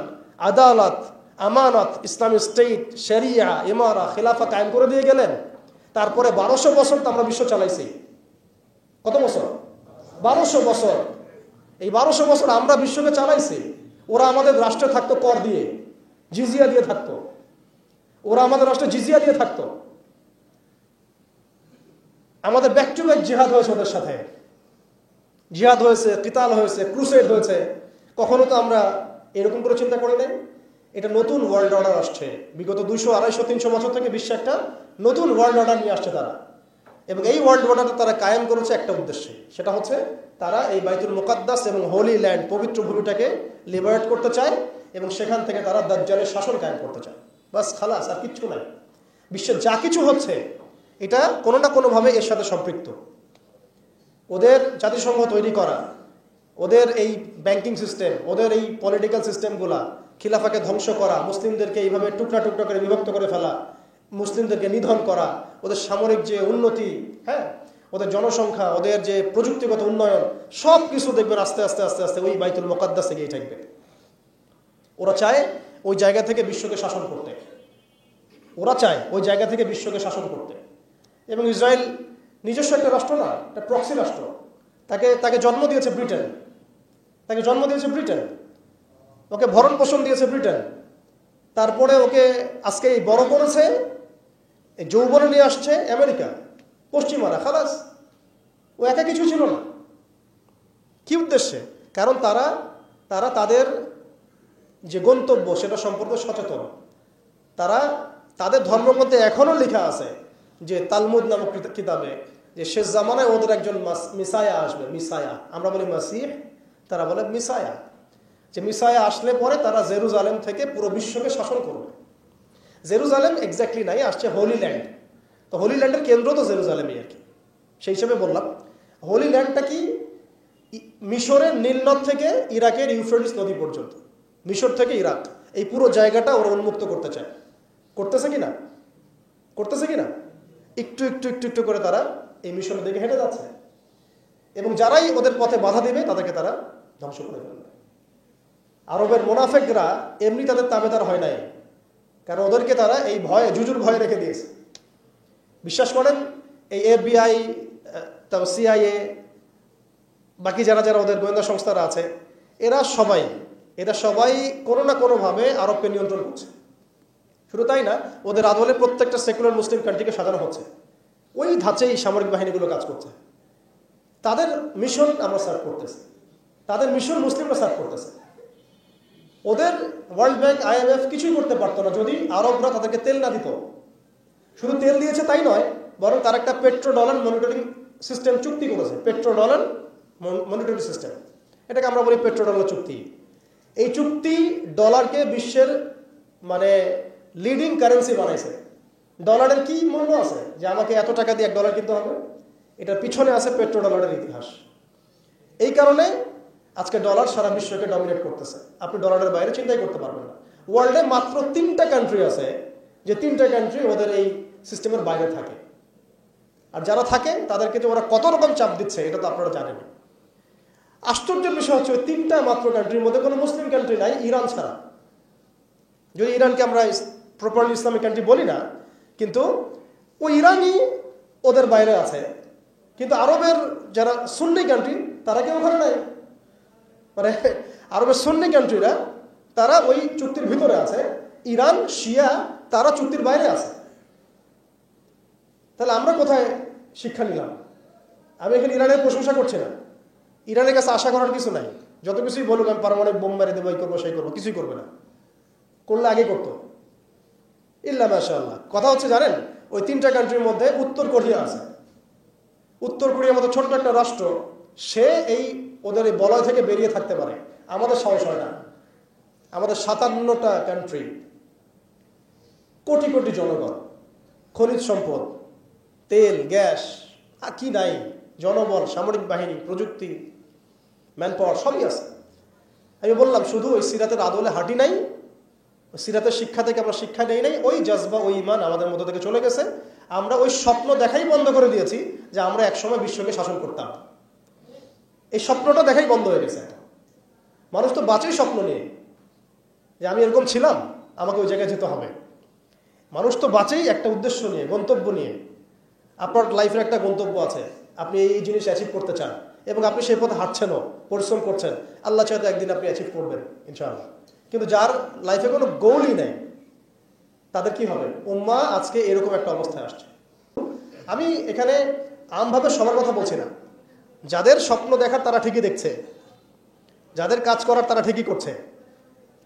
আদালত, আমানত, ইসলামিক স্টেট, শরিয়া, ইমারা, খিলাফা কায়েম করে দিয়ে গেলেন। তারপরে 1200 বছর তো আমরা বিশ্ব চালাইছি। কত বছর? 1200 বছর। এই 1200 বছর আমরা বিশ্বকে চালাইছি। ওরা আমাদের রাষ্ট্রে থাকতো কর দিয়ে, জিজিয়া দিয়ে থাকতো, ওরা আমাদের রাষ্ট্রে জিজিয়া দিয়ে থাকতো। আমাদের ব্যাক টু ব্যাক জিহাদ হয়েছে ওদের সাথে, জিহাদ হয়েছে, কিতাল হয়েছে, ক্রুসেড হয়েছে। কখনো তো আমরা এরকম করে চিন্তা করি নাই। এটা নতুন ওয়ার্ল্ড অর্ডার আসছে, বিগত 200, 250, 300 বছর থেকে বিশ্বে একটা নতুন ওয়ার্ল্ড অর্ডার নিয়ে আসছে তারা। এবং এই ওয়ার্ল্ড অর্ডার তারা কায়েম করেছে একটা উদ্দেশ্যে, সেটা হচ্ছে তারা এই বাইতুল মুকাদ্দাস এবং হোলি ল্যান্ড, পবিত্র ভূমিটাকে লিবারেট করতে চায় এবং সেখান থেকে তারা দাজ্জালের শাসন কায়েম করতে চায়। বাস, খালাস, আর কিচ্ছু নাই। বিশ্বের যা কিছু হচ্ছে এটা কোনো না কোনোভাবে এর সাথে সম্পৃক্ত। ওদের জাতিসংঘ তৈরি করা, ওদের এই ব্যাংকিং সিস্টেম, ওদের এই পলিটিক্যাল সিস্টেমগুলা, খিলাফাকে ধ্বংস করা, মুসলিমদেরকে এইভাবে টুকরা টুকরা করে বিভক্ত করে ফেলা, মুসলিমদেরকে নিধন করা, ওদের সামরিক যে উন্নতি, হ্যাঁ, ওদের জনসংখ্যা, ওদের যে প্রযুক্তিগত উন্নয়ন, সব কিছু দেখবেন আস্তে আস্তে আস্তে আস্তে ওই বাইতুল মুকাদ্দাসে গিয়ে থাকবে। ওরা চায় ওই জায়গা থেকে বিশ্বকে শাসন করতে, ওরা চায় ওই জায়গা থেকে বিশ্বকে শাসন করতে। এবং ইসরায়েল নিজস্ব একটা রাষ্ট্র না, একটা প্রক্সি রাষ্ট্র। তাকে জন্ম দিয়েছে ব্রিটেন, তাকে জন্ম দিয়েছে ব্রিটেন, ওকে ভরণ পোষণ দিয়েছে ব্রিটেন। তারপরে ওকে আজকে এই বড় করেছে, এই যৌবনে নিয়ে আসছে আমেরিকা, পশ্চিমারা। খালাস, ও একা কিছু ছিল না। কি উদ্দেশ্যে? কারণ তারা তাদের যে গন্তব্য সেটা সম্পর্কে সচেতন। তাদের ধর্মগ্রন্থে এখনো লেখা আছে যে তালমুদ নামক কিতাবে, যে শেষ জামানায় ওদের একজন মিসায়া আসবে। মিসায়া, আমরা বলি মাসিহ, তারা বলে মিসায়া। যে মিসায়া আসলে পরে তারা জেরুজালেম থেকে পুরো বিশ্বকে শাসন করবে। জেরুজালেম এক্স্যাক্টলি নাই, আসছে হোলি ল্যান্ড। তো হোলি ল্যান্ডের কেন্দ্র তো জেরুজালেমই আর কি। সেই হিসেবে বললাম হোলি ল্যান্ডটা কি মিশরের নীলনদ থেকে ইরাকের ইউফ্রেটিস নদী পর্যন্ত, মিশর থেকে ইরাক, এই পুরো জায়গাটা ওরা উন্মুক্ত করতে চায়। করতেছে কিনা? করতেছে কিনা? একটু একটু একটু একটু করে তারা এই মিশরের দিকে হেঁটে যাচ্ছে। এবং যারাই ওদের পথে বাধা দিবে তাদেরকে তারা ধ্বংস করে ফেলবে। আরবের মুনাফিকরা এমনি তাদের তাবেদার হয় নাই, কারণ ওদেরকে তারা এই ভয়ে, জুজুর ভয়ে রেখে দিয়েছে। বিশ্বাস করেন, এই FBI, তারপর CIA, বাকি যারা যারা ওদের গোয়েন্দা সংস্থারা আছে, এরা সবাই কোনো না কোনোভাবে আরবকে নিয়ন্ত্রণ করছে। শুধু তাই না, ওদের আদলে প্রত্যেকটা সেকুলার মুসলিম কান্ট্রিকে সাজানো হচ্ছে। ওই ধাঁচেই সামরিক বাহিনীগুলো কাজ করছে। তাদের মিশন আমরা সার্ভ করতেছি, তাদের মিশন মুসলিমরা সার্ভ করতেছে। ওদের ওয়ার্ল্ড ব্যাংক, IMF কিছুই করতে পারতো না যদি আরবরা তাদেরকে তেল না দিত। শুধু তেল দিয়েছে তাই নয়, বরং তার একটা পেট্রো ডলার মনিটরিং সিস্টেম চুক্তি করেছে। পেট্রো ডলার মনিটরিং সিস্টেম, এটাকে আমরা বলি পেট্রো ডলার চুক্তি। এই চুক্তি ডলারকে বিশ্বের মানে লিডিং কারেন্সি বানাইছে। ডলারের কি মূল্য আছে যে আমাকে এত টাকা দিয়ে $1 কিনতে হবে? এটার পিছনে আছে পেট্রো ডলারের ইতিহাস। এই কারণে আজকে ডলার সারা বিশ্বকে ডমিনেট করতেছে। আপনি ডলারের বাইরে চিন্তাই করতে পারবেন না। ওয়ার্ল্ডে মাত্র 3টা কান্ট্রি আছে যে 3টা কান্ট্রি ওদের এই সিস্টেমের বাইরে থাকে। আর যারা থাকে তাদেরকে যে ওরা কত রকম চাপ দিচ্ছে এটা তো আপনারা জানেন। আশ্চর্যের বিষয় হচ্ছে ওই 3টা মাত্র কান্ট্রির মধ্যে কোনো মুসলিম কান্ট্রি নাই ইরান ছাড়া। যদি ইরানকে আমরা প্রপারলি ইসলামিক কান্ট্রি বলি না, কিন্তু ওই ইরানই ওদের বাইরে আছে। কিন্তু আরবের যারা সুন্নি কান্ট্রি তারা কেউ ওখানে নাই। মানে আরবের সুন্নি কান্ট্রিরা তারা ওই চুক্তির ভিতরে আছে, ইরান শিয়া তারা চুক্তির বাইরে আছে। তাহলে আমরা কোথায় শিক্ষা নিলাম? আমি এখানে ইরানের প্রশংসা করছি না, ইরানের কাছে আশা করার কিছু নাই। যত কিছুই বলুক আমি পারমাণবিক বোম মেরে দেবো, এই করবো সেই করবো, কিছুই করবে না। করলে আগে করতো ইল্লা মাশাআল্লাহ। কথা হচ্ছে জানেন, ওই 3টা কান্ট্রির মধ্যে উত্তর কোরিয়া আছে। উত্তর কোরিয়ার মতো ছোট্ট একটা রাষ্ট্র, সে এই ওদের এই বলয় থেকে বেরিয়ে থাকতে পারে। আমাদের সাহস হয় না। আমাদের 57টা কান্ট্রি, কোটি কোটি জনগণ, খনিজ সম্পদ, তেল গ্যাস, আর কি নাই, জনবল, সামরিক বাহিনী, প্রযুক্তি, ম্যান পাওয়ার সবই আছে। আমি বললাম শুধু ওই সিরাতের আদলে হাঁটি নাই, সিরাতের শিক্ষা থেকে আমরা শিক্ষা নেই নাই, ওই জজবা ওই ইমান আমাদের মধ্যে থেকে চলে গেছে। আমরা ওই স্বপ্ন দেখাই বন্ধ করে দিয়েছি যে আমরা একসময় বিশ্বকে শাসন করতাম। এই স্বপ্নটা দেখাই বন্ধ হয়ে গেছে। মানুষ তো বাঁচেই স্বপ্ন নিয়ে যে আমি এরকম ছিলাম, আমাকে ওই জায়গায় যেতে হবে। মানুষ তো বাঁচেই একটা উদ্দেশ্য নিয়ে, গন্তব্য নিয়ে। আপনার লাইফের একটা গন্তব্য আছে, আপনি এই জিনিস অ্যাচিভ করতে চান এবং আপনি সেই পথে হাঁটছেনও, পরিশ্রম করছেন। আল্লাহ চাইতে একদিন আপনি অ্যাচিভ করবেন ইনশাআল্লাহ। কিন্তু যার লাইফে কোনো গোলই নেই তাদের কি হবে? উম্মাহ আজকে এরকম একটা অবস্থায় আসছে। আমি এখানে আমভাবে সবার কথা বলছি না। যাদের স্বপ্ন দেখার তারা ঠিকই দেখছে, যাদের কাজ করার তারা ঠিকই করছে,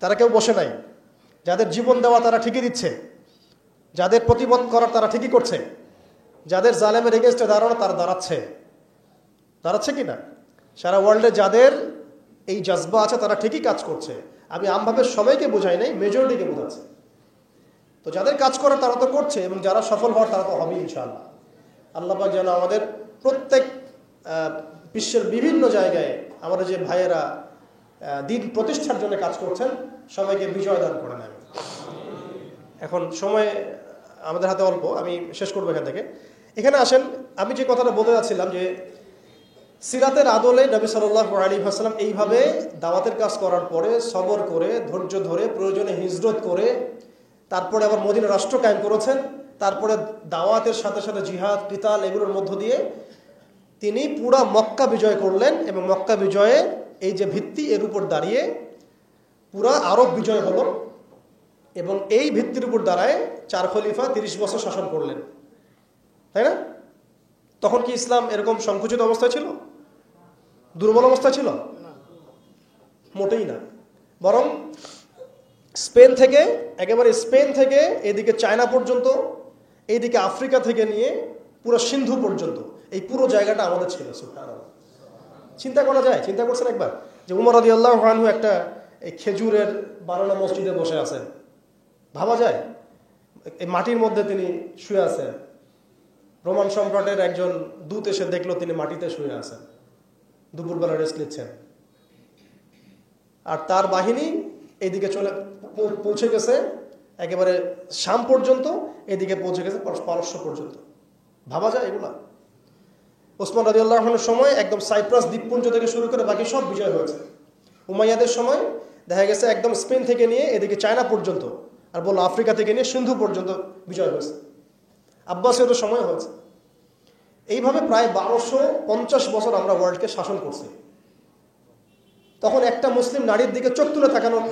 তারা কেউ বসে নাই। যাদের জীবন দেওয়া তারা ঠিকই দিচ্ছে, যাদের প্রতিবাদ করার তারা ঠিকই করছে, যাদের জালেমের এগেনস্টে দাঁড়ানো তারা দাঁড়াচ্ছে কি না? সারা ওয়ার্ল্ডে যাদের এই জজবা আছে তারা ঠিকই কাজ করছে। আমি আমভাবে সবাইকে বোঝাই নাই, মেজরিটিকে বোঝাচ্ছে। তো যাদের কাজ করার তারা তো করছে এবং যারা সফল হওয়ার তারা তো হবে ইনশাআল্লাহ। আল্লাহ পাক যেন আমাদের প্রত্যেক বিশ্বের বিভিন্ন জায়গায় আমাদের যে ভাইয়েরা দিন প্রতিষ্ঠার জন্য কাজ করছেন সবাইকে বিজয় দান করে নেন। এখন সময় আমাদের হাতে অল্প, আমি শেষ করবো এখান থেকে। এখানে আসেন, আমি যে কথাটা বলতে যাচ্ছিলাম যে সিরাতের আদলে নবী সাল্লাল্লাহু আলাইহি ওয়াসাল্লাম এইভাবে দাওয়াতের কাজ করার পরে সবর করে, ধৈর্য ধরে, প্রয়োজনে হিজরত করে, তারপরে আবার মদিনা রাষ্ট্র কায়েম করেছেন। তারপরে দাওয়াতের সাথে সাথে জিহাদ, কিতাল এগুলোর মধ্য দিয়ে তিনি পুরা মক্কা বিজয় করলেন এবং মক্কা বিজয়ে এই যে ভিত্তি এর উপর দাঁড়িয়ে পুরা আরব বিজয় হলো এবং এই ভিত্তির উপর দাঁড়ায় 4 খলিফা 30 বছর শাসন করলেন, তাই না? তখন কি ইসলাম এরকম সংকুচিত অবস্থায় ছিল, দুর্বল অবস্থা ছিল? মোটেই না। বরং স্পেন থেকে এদিকে চায়না পর্যন্ত, এইদিকে আফ্রিকা থেকে নিয়ে পুরো সিন্ধু পর্যন্ত এই পুরো জায়গাটা আমাদের ছিল। সুবহানাল্লাহ। চিন্তা করা যায়? চিন্তা করছেন একবার যে উমর রাদিয়াল্লাহু আনহু একটা এই খেজুরের বানানো মসজিদে বসে আছেন? ভাবা যায়? এই মাটির মধ্যে তিনি শুয়ে আছেন। রোমান সম্রাটের একজন দূত এসে দেখলো তিনি মাটিতে শুয়ে আছেন, দুপুরবেলা রেস্ট নিচ্ছেন। আর তার বাহিনী এইদিকে পৌঁছে গেছে একেবারে শাম পর্যন্ত, এদিকে পৌঁছে গেছে পারস্য পর্যন্ত। ভাবা যায় এগুলা? ওসমান রাদিয়াল্লাহু আনহুর সময় একদম সাইপ্রাস দ্বীপপুঞ্জ থেকে শুরু করে বাকি সব বিজয় হয়েছে। উমাইয়াদের সময় দেখা গেছে একদম স্পেন থেকে নিয়ে এদিকে চায়না পর্যন্ত, আর বললো আফ্রিকা থেকে নিয়ে সিন্ধু পর্যন্ত বিজয় হয়েছে। আব্বাসীয়দের সময় হয়েছে। এইভাবে প্রায় 1250 বছর আমরা ওয়ার্ল্ডকে শাসন করছি। তখন একটা মুসলিম নারীর দিকে চোখ তুলে তাকানোর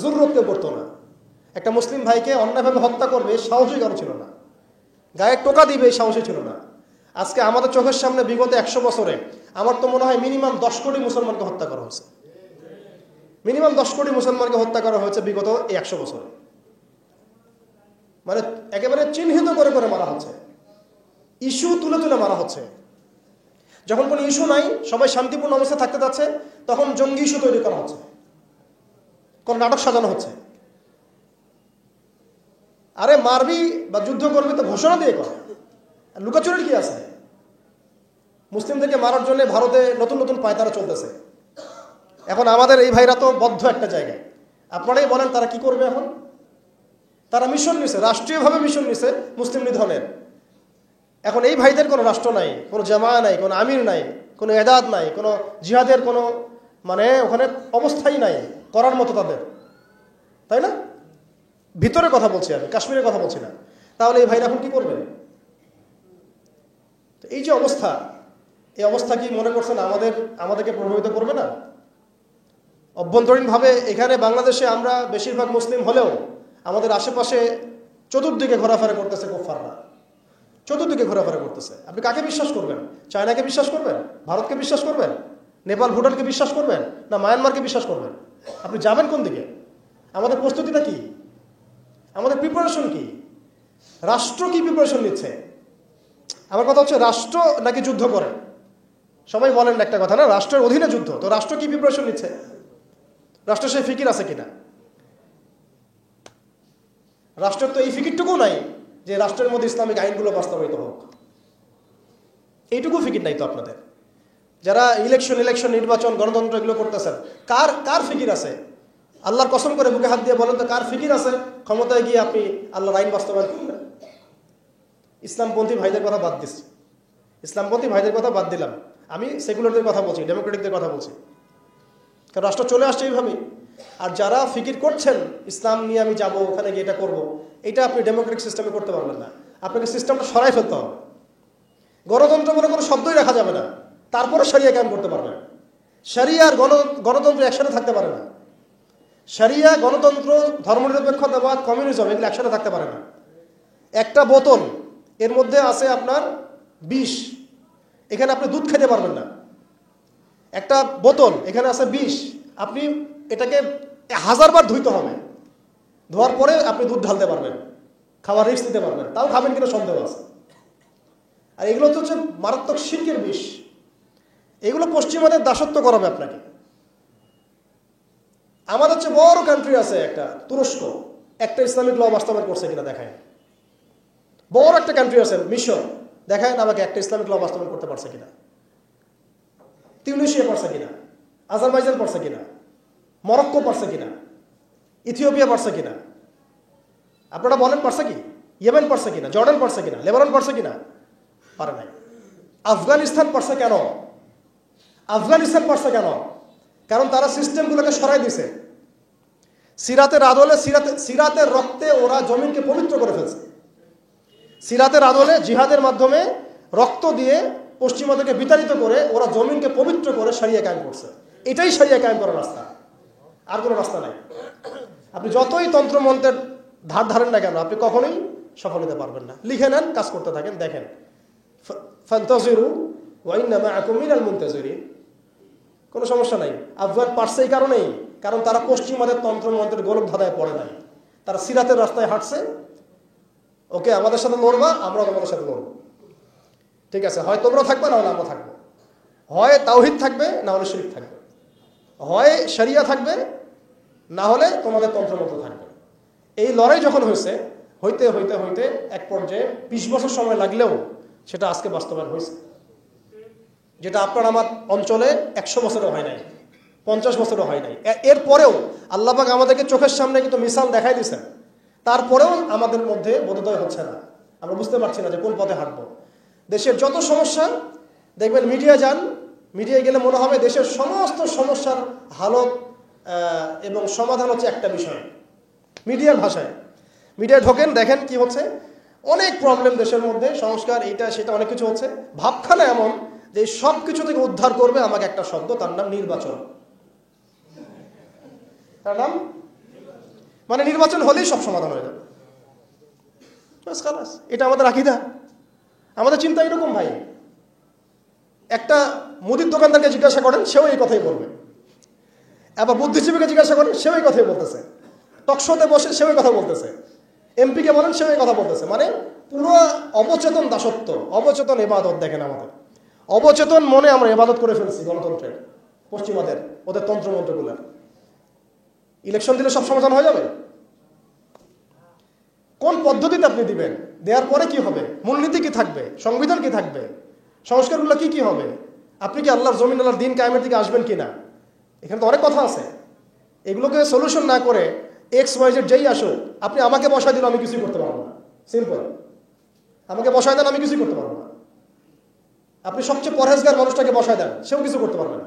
জরুরত কেউ করতো না। একটা মুসলিম ভাইকে অন্যায়ভাবে হত্যা করবে সাহসী কারো ছিল না, গায়ে টোকা দিবে এই সাহসী ছিল না। আজকে আমাদের চোখের সামনে বিগত 100 বছরে আমার তো মনে হয় মিনিমাম 10 কোটি মুসলমানকে হত্যা করা হয়েছে। মিনিমাম 10 কোটি মুসলমানকে হত্যা করা হয়েছে বিগত এই 100 বছরে। মানে একেবারে চিহ্নিত করে করে মারা হচ্ছে, ইস্যু তুলে তুলে মারা হচ্ছে। যখন কোনো ইস্যু নাই, সবাই শান্তিপূর্ণ অবস্থায় থাকতে যাচ্ছে, তখন জঙ্গি ইস্যু তৈরি করা হচ্ছে, কোন নাটক সাজানো হচ্ছে। আরে মারবি বা যুদ্ধ করবি তো ঘোষণা দিয়ে কর, লুকাচুরির কি আছে? মুসলিমদেরকে মারার জন্য ভারতে নতুন নতুন পায়তারা চলতেছে। এখন আমাদের এই ভাইরা তো বদ্ধ একটা জায়গায়। আপনারাই বলেন তারা কি করবে এখন? তারা মিশন নিছে, রাষ্ট্রীয়ভাবে মিশন নিছে মুসলিম নিধনের। এখন এই ভাইদের কোনো রাষ্ট্র নাই, কোনো জামা নাই, কোনো আমির নাই, কোনো এদাদ নাই, কোনো জিহাদের কোনো মানে ওখানে অবস্থাই নাই করার মতো তাদের, তাই না? ভিতরে কথা বলছি আমি, কাশ্মীরের কথা বলছি না। তাহলে এই ভাইরা এখন কি করবে? এই যে অবস্থা, এই অবস্থা কি মনে করছেন আমাদেরকে প্রভাবিত করবে না? অভ্যন্তরীণভাবে এখানে বাংলাদেশে আমরা বেশিরভাগ মুসলিম হলেও আমাদের আশেপাশে চতুর্দিকে ঘোরাফেরা করতেছে কুফাররা, চতুর্দিকে ঘোরাফেরা করতেছে। আপনি কাকে বিশ্বাস করবেন? চায়নাকে বিশ্বাস করবেন? ভারতকে বিশ্বাস করবেন? নেপাল ভুটানকে বিশ্বাস করবেন? না মায়ানমারকে বিশ্বাস করবেন? আপনি যাবেন কোন দিকে? আমাদের প্রস্তুতিটা কি? আমাদের প্রিপারেশন কি? রাষ্ট্র কি প্রিপারেশন নিচ্ছে? আমার কথা হচ্ছে রাষ্ট্র নাকি যুদ্ধ করে? সবাই বলেন একটা কথা না, রাষ্ট্রের অধীনে যুদ্ধ। তো রাষ্ট্র কি প্রিপারেশন নিচ্ছে? রাষ্ট্রের সেই ফিকির আছে কিনা? রাষ্ট্রের তো এই ফিকিরটুকু নাই যে রাষ্ট্রের মধ্যে ইসলামিক আইনগুলো বাস্তবায়িত হোক। এইটুকু ফিকির নাই তো আপনাদের। যারা ইলেকশন নির্বাচন গণতন্ত্র এগুলো করতেছেন, কার ফিকির আছে? আল্লাহর কসম করে বুকে হাত দিয়ে বলেন তো কার ফিকির আছে ক্ষমতায় গিয়ে আপনি আল্লাহর আইন বাস্তবায়ন করবেন? ইসলামপন্থী ভাইদের কথা বাদ দিচ্ছি, ইসলামপন্থী ভাইদের কথা বাদ দিলাম, আমি সেকুলারদের কথা বলছি, ডেমোক্রেটিকদের কথা বলছি। কারণ রাষ্ট্র চলে আসছে এইভাবেই। আর যারা ফিকির করছেন ইসলাম নিয়ে আমি যাব, ওখানে গিয়ে এটা করবো, এটা আপনি ডেমোক্রেটিক সিস্টেমে করতে পারবেন না। আপনাকে সিস্টেমটা সরাই ফেলতে হবে। গণতন্ত্র বলে কোনো শব্দই রাখা যাবে না, তারপরে শরিয়া কায়েম করতে পারবেন। শরিয়া আর গণতন্ত্র একসাথে থাকতে পারে না। শরিয়া, গণতন্ত্র, ধর্মনিরপেক্ষতাবাদ, কমিউনিজম এগুলো একসাথে থাকতে পারে না। একটা বোতল, এর মধ্যে আছে আপনার বিষ, এখানে আপনি দুধ খেতে পারবেন না। একটা বোতল, এখানে আছে বিষ, আপনি এটাকে 1000 বার ধুইতে হবে, ধোয়ার পরে আপনি দুধ ঢালতে পারবেন, খাওয়ার রিস্ক দিতে পারবেন, তাও খাবেন কিনা সন্দেহ আছে। আর এগুলো তো হচ্ছে মারাত্মক শিরকের বিষ। এগুলো পশ্চিমাদের দাসত্ব করাবে আপনাকে। আমাদের হচ্ছে বড় কান্ট্রি আছে একটা তুরস্ক, একটা ইসলামিক ল বাস্তবায়ন করছে কিনা দেখায়। বড় একটা কান্ট্রি আছে মিশর, দেখায় না আমাকে একটা ইসলামিক ল বাস্তবায়ন করতে পারছে কিনা। তিউনিসিয়া পারছে কিনা, আজারবাইজান পারছে কিনা, মরক্কো পারছে কিনা, ইথিওপিয়া পারছে কিনা? আপনারা বলেন পারছে কি? ইয়েমেন পারছে কিনা, জর্ডান পারছে কিনা, লেবানন পারছে কিনা? পারে নাই। আফগানিস্তান পারছে কেন? আফগানিস্তান পারছে কেন? কারণ তারা সিস্টেমগুলোকে সরাই দিছে। সিরাতের আদলে, সিরাতের রক্তে ওরা জমিনকে পবিত্র করে ফেলছে। সিরাতের আদলে জিহাদের মাধ্যমে রক্ত দিয়ে পশ্চিমাদেরকে বিতাড়িত করে ওরা জমিনকে পবিত্র করে শরিয়া কায়েম করছে। এটাই শরিয়া কায়েম করার রাস্তা, আর কোনো রাস্তা নাই। আপনি যতই তন্ত্রমন্ত্রের ধার ধারেন না কেন, আপনি কখনোই সফল হতে পারবেন না। লিখে নেন, কাজ করতে থাকেন, দেখেন। ফান্তাজিরু ওয়া ইন্না মাআকুম মিনাল মুনতাজিরিন। কোনো সমস্যা নাই। আফগান পারছে এই কারণেই, কারণ তারা পশ্চিমাদের তন্ত্রমন্ত্রের গোলক ধাঁধায় পড়ে নাই। তারা সিরাতের রাস্তায় হাঁটছে। ওকে, আমাদের সাথে লড়বা, আমরাও তোমাদের সাথে লড়বো। ঠিক আছে, হয় তোমরা থাকবে, না হলে আমরা থাকবো। হয় তাওহীদ থাকবে, না হলে শিরক থাকবে। হয় শরিয়া থাকবে, না হলে তোমাদের তন্ত্রমন্ত্র থাকবে। এই লড়াই যখন হইতে এক পর্যায়ে 20 বছর সময় লাগলেও সেটা আজকে বাস্তবায়ন হয়েছে। যেটা আপনার আমার অঞ্চলে 100 বছরও হয় নাই, 50 বছরও হয় নাই। এরপরেও আল্লাহ পাক আমাদেরকে চোখের সামনে কিন্তু মিসাল দেখাই দিয়েছেন। তারপরেও আমাদের মধ্যে বোধোদয় হচ্ছে না, আমরা বুঝতে পারছি না যে কোন পথে হাঁটবো। দেশের যত সমস্যা দেখবেন, মিডিয়া যান, মিডিয়ায় গেলে মনে হবে দেশের সমস্ত সমস্যার হালত এবং সমাধান হচ্ছে একটা বিষয়, মিডিয়ার ভাষায়। মিডিয়ায় ঢোকেন, দেখেন কি হচ্ছে, অনেক প্রবলেম দেশের মধ্যে, সংস্কার, এইটা সেটা অনেক কিছু হচ্ছে। ভাবখানা এমন যে সব কিছু থেকে উদ্ধার করবে আমাকে একটা শব্দ, তার নাম নির্বাচন। তার নাম মানে নির্বাচন হলেই সব সমাধান হয়ে যাবে। এটা আমাদের আকীদা, আমাদের চিন্তা এরকম ভাই। একটা মুদির দোকানদারকে জিজ্ঞাসা করেন, সেও এই কথাই বলবে। আবার বুদ্ধিজীবীকে জিজ্ঞাসা করেন, সেও এই কথাই বলতেছে। টকশোতে বসে সেও এই কথা বলতেছে। এমপিকে বলেন, সেও এই কথা বলতেছে। মানে পুরো অবচেতন দাসত্ব, অবচেতন ইবাদত। দেখেন আমাদের অবচেতন মনে আমরা ইবাদত করে ফেলছি গণতন্ত্রের, পশ্চিমাদের, ওদের তন্ত্রমন্ত্রগুলো। ইলেকশন দিলে সব সমাধান হয়ে যাবে? কোন পদ্ধতিতে আপনি দিবেন? দেওয়ার পরে কি হবে? মূলনীতি কি থাকবে? সংবিধান কি থাকবে? সংস্কারগুলো কি কি হবে? আপনি কি আল্লাহর জমিন, আল্লাহর দিন কায়েমের দিকে আসবেন কিনা? এখানে তো অনেক কথা আছে। এগুলোকে সলিউশন না করে XYZ যেই আসুক, আপনি আমাকে বসায় দিলে আমি কিছুই করতে পারবো না। সিম্পল। আমাকে বসায় দেন, আমি কিছুই করতে পারবো না। আপনি সবচেয়ে পরহেজগার মানুষটাকে বসায় দেন, সেও কিছু করতে পারবে না,